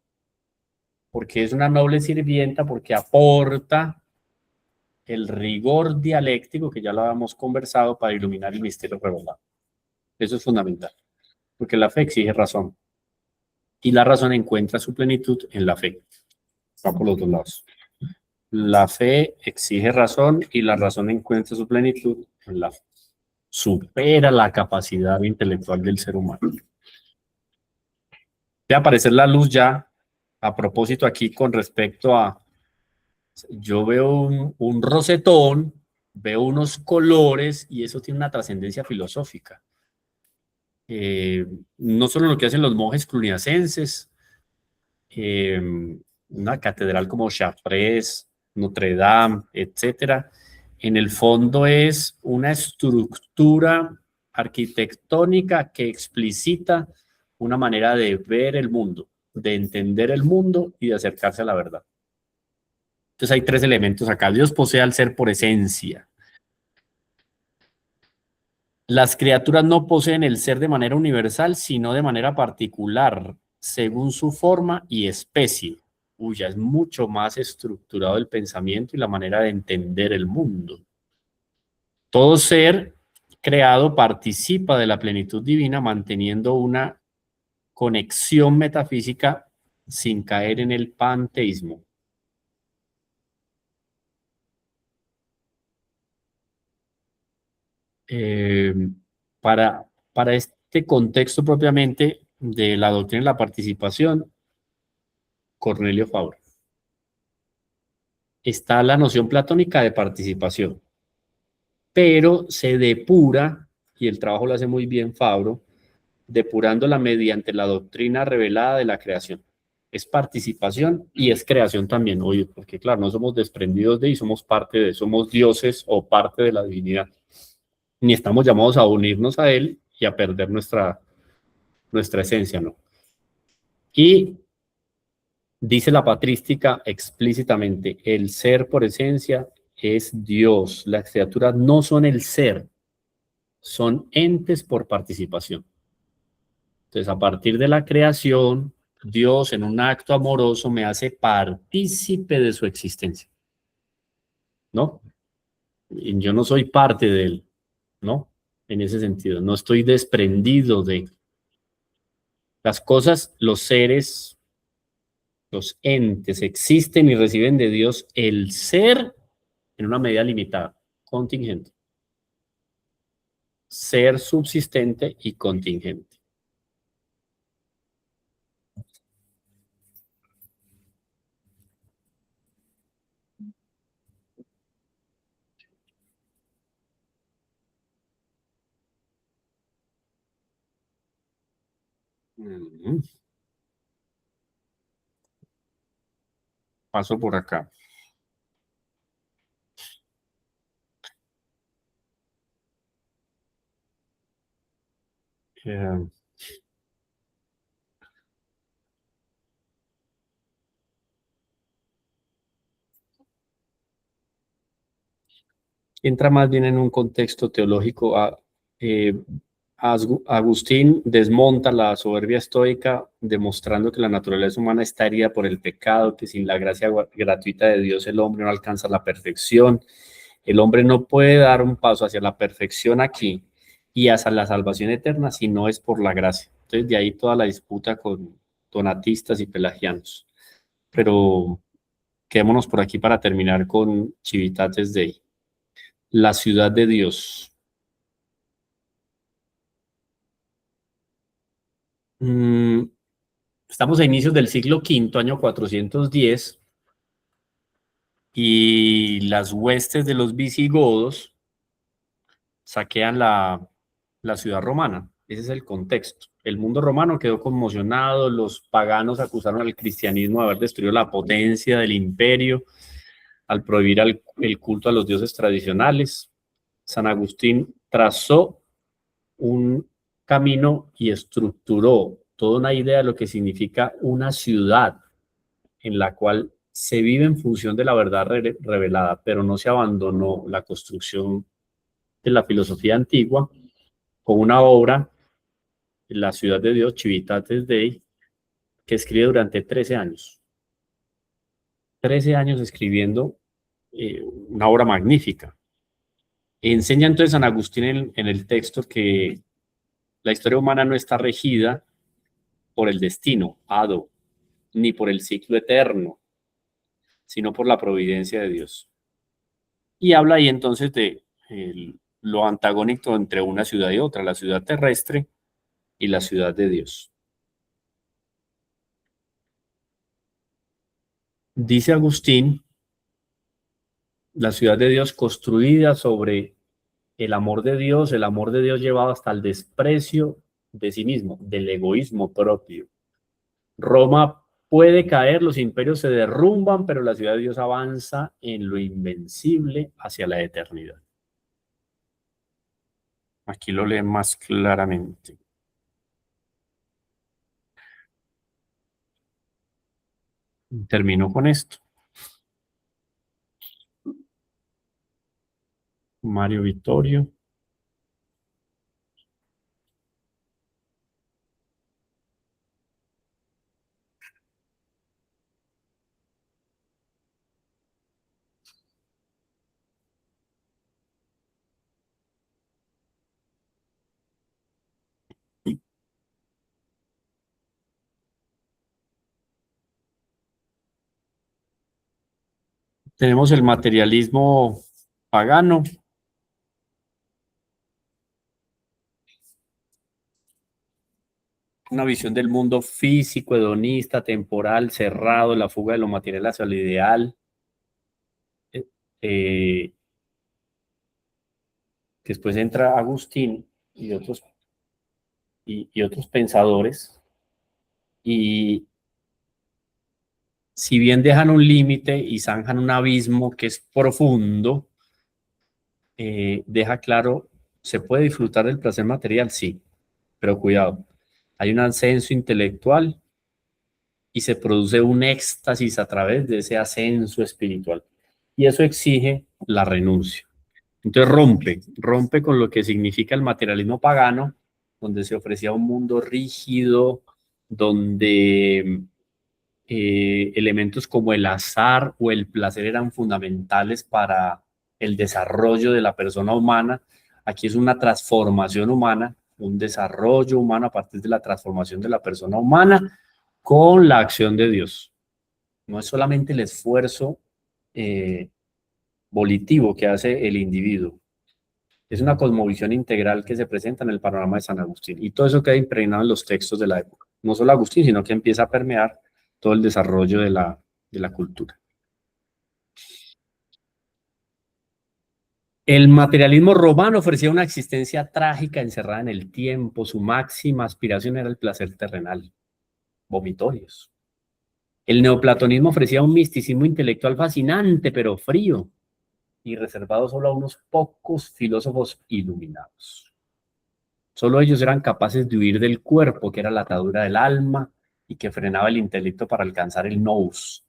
Porque es una noble sirvienta porque aporta el rigor dialéctico que ya lo habíamos conversado para iluminar el misterio revelado. Eso es fundamental, porque la fe exige razón. Y la razón encuentra su plenitud en la fe. Va por los dos lados. La fe exige razón y la razón encuentra su plenitud en la fe. Supera la capacidad intelectual del ser humano. De aparecer la luz ya, a propósito aquí con respecto a, yo veo un rosetón, veo unos colores y eso tiene una trascendencia filosófica. No solo lo que hacen los monjes cluniacenses, una catedral como Chartres, Notre Dame, etcétera, en el fondo es una estructura arquitectónica que explicita una manera de ver el mundo, de entender el mundo y de acercarse a la verdad. Entonces hay tres elementos acá. Dios posee al ser por esencia. Las criaturas no poseen el ser de manera universal, sino de manera particular, según su forma y especie. Uy, ya es mucho más estructurado el pensamiento y la manera de entender el mundo. Todo ser creado participa de la plenitud divina, manteniendo una conexión metafísica sin caer en el panteísmo. Para este contexto propiamente de la doctrina de la participación, Cornelio Fabro, está la noción platónica de participación, pero se depura, y el trabajo lo hace muy bien Fabro, depurándola mediante la doctrina revelada de la creación. Es participación y es creación también, oye, porque claro, no somos desprendidos de y somos parte de, somos dioses o parte de la divinidad. Ni estamos llamados a unirnos a él y a perder nuestra esencia, ¿no? Y dice la patrística explícitamente, el ser por esencia es Dios. Las criaturas no son el ser, son entes por participación. Entonces, a partir de la creación, Dios en un acto amoroso me hace partícipe de su existencia, ¿no? Y yo no soy parte de él, ¿no? En ese sentido, no estoy desprendido de las cosas, los seres, los entes existen y reciben de Dios el ser en una medida limitada, contingente. Ser subsistente y contingente. Paso por acá. Entra más bien en un contexto teológico. Agustín desmonta la soberbia estoica, demostrando que la naturaleza humana está herida por el pecado, que sin la gracia gratuita de Dios el hombre no alcanza la perfección. El hombre no puede dar un paso hacia la perfección aquí y hacia la salvación eterna si no es por la gracia. Entonces, de ahí toda la disputa con donatistas y pelagianos. Pero quedémonos por aquí para terminar con Civitates Dei. La ciudad de Dios. Estamos a inicios del siglo V, año 410, y las huestes de los visigodos saquean la ciudad romana. Ese es el contexto. El mundo romano quedó conmocionado, los paganos acusaron al cristianismo de haber destruido la potencia del imperio al prohibir el culto a los dioses tradicionales. San Agustín trazó un camino y estructuró toda una idea de lo que significa una ciudad en la cual se vive en función de la verdad revelada, pero no se abandonó la construcción de la filosofía antigua con una obra, La ciudad de Dios, Civitates Dei, que escribe durante 13 años. 13 años escribiendo una obra magnífica. Enseña entonces San Agustín en el texto que la historia humana no está regida por el destino, hado, ni por el ciclo eterno, sino por la providencia de Dios. Y habla ahí entonces de lo antagónico entre una ciudad y otra, la ciudad terrestre y la ciudad de Dios. Dice Agustín, la ciudad de Dios construida sobre el amor de Dios llevado hasta el desprecio de sí mismo, del egoísmo propio. Roma puede caer, los imperios se derrumban, pero la ciudad de Dios avanza en lo invencible hacia la eternidad. Aquí lo leen más claramente. Termino con esto. Mario Vittorio. Tenemos el materialismo pagano. Una visión del mundo físico, hedonista, temporal, cerrado, la fuga de lo material hacia lo ideal. Después entra Agustín y otros pensadores, y si bien dejan un límite y zanjan un abismo que es profundo, deja claro, ¿se puede disfrutar del placer material? Sí, pero cuidado, hay un ascenso intelectual y se produce un éxtasis a través de ese ascenso espiritual, y eso exige la renuncia. Entonces rompe con lo que significa el materialismo pagano, donde se ofrecía un mundo rígido, donde elementos como el azar o el placer eran fundamentales para el desarrollo de la persona humana. Aquí es una transformación humana, un desarrollo humano a partir de la transformación de la persona humana con la acción de Dios. No es solamente el esfuerzo volitivo que hace el individuo. Es una cosmovisión integral que se presenta en el panorama de San Agustín. Y todo eso queda impregnado en los textos de la época. No solo Agustín, sino que empieza a permear todo el desarrollo de la cultura. El materialismo romano ofrecía una existencia trágica encerrada en el tiempo. Su máxima aspiración era el placer terrenal. Vomitorios. El neoplatonismo ofrecía un misticismo intelectual fascinante, pero frío, y reservado solo a unos pocos filósofos iluminados. Solo ellos eran capaces de huir del cuerpo, que era la atadura del alma y que frenaba el intelecto para alcanzar el nous.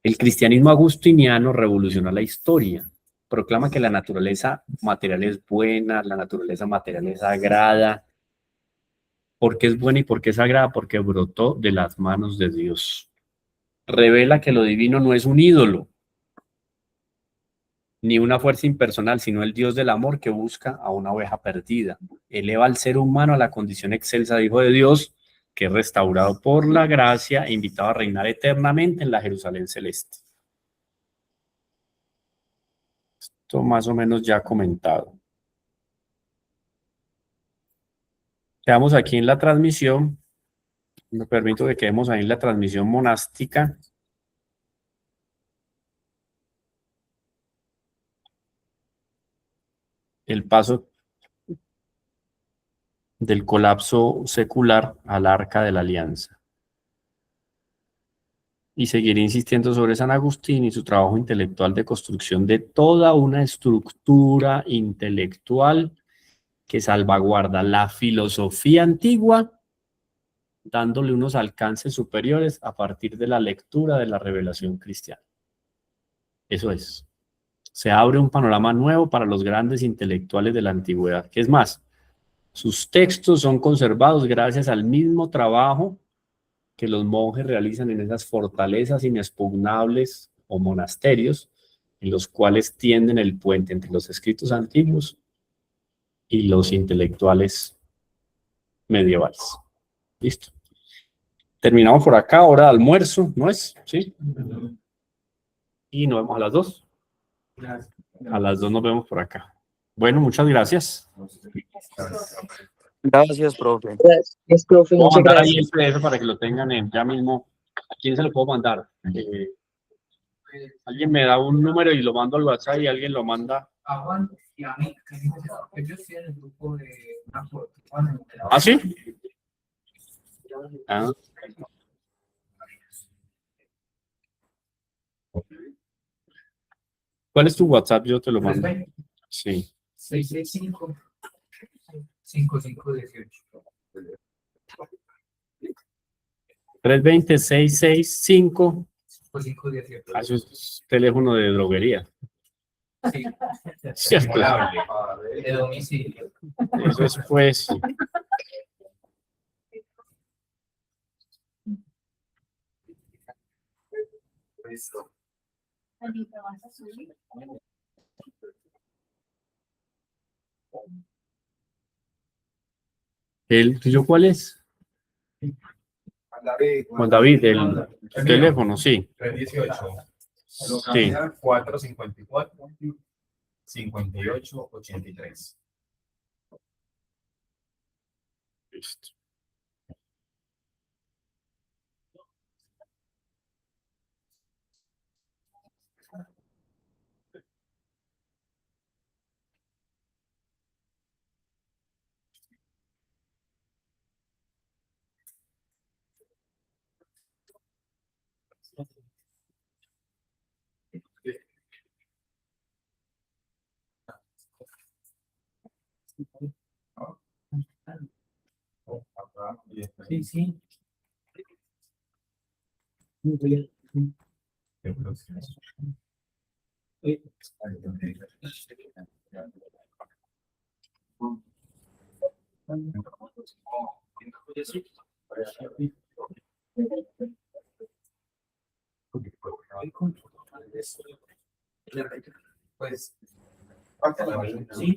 El cristianismo agustiniano revolucionó la historia. Proclama que la naturaleza material es buena, la naturaleza material es sagrada. ¿Por qué es buena y por qué es sagrada? Porque brotó de las manos de Dios. Revela que lo divino no es un ídolo, ni una fuerza impersonal, sino el Dios del amor que busca a una oveja perdida. Eleva al ser humano a la condición excelsa de hijo de Dios, que es restaurado por la gracia e invitado a reinar eternamente en la Jerusalén celeste. Esto más o menos ya comentado. Quedamos aquí en la transmisión. Me permito que quedemos ahí en la transmisión monástica. El paso del colapso secular al arca de la alianza. Y seguiré insistiendo sobre San Agustín y su trabajo intelectual de construcción de toda una estructura intelectual que salvaguarda la filosofía antigua, dándole unos alcances superiores a partir de la lectura de la revelación cristiana. Eso es. Se abre un panorama nuevo para los grandes intelectuales de la antigüedad. ¿Qué es más? Sus textos son conservados gracias al mismo trabajo que los monjes realizan en esas fortalezas inexpugnables o monasterios, en los cuales tienden el puente entre los escritos antiguos y los intelectuales medievales. Listo. Terminamos por acá, hora de almuerzo, ¿no es? ¿Sí? Y nos vemos a las 2. A las 2 nos vemos por acá. Bueno, muchas gracias. Gracias, profe. Gracias, profe, Puedo muchas mandar ahí gracias. el PDF para que lo tengan ya mismo. ¿A quién se lo puedo mandar? Alguien me da un número y lo mando al WhatsApp y alguien lo manda. A Juan y a mí, ellos tienen el grupo de ¿Ah, sí? Ah. ¿Cuál es tu WhatsApp? Yo te lo mando. Sí. 665 5518. 320-665. 5518. Eso es teléfono de droguería. Sí, ¿Cierto? de domicilio. Eso es pues. Listo. ¿El tuyo cuál es? Juan David, el teléfono, sí. 318. Sí. 454 58 83. Listo. Sí, sí. Pues, Sí.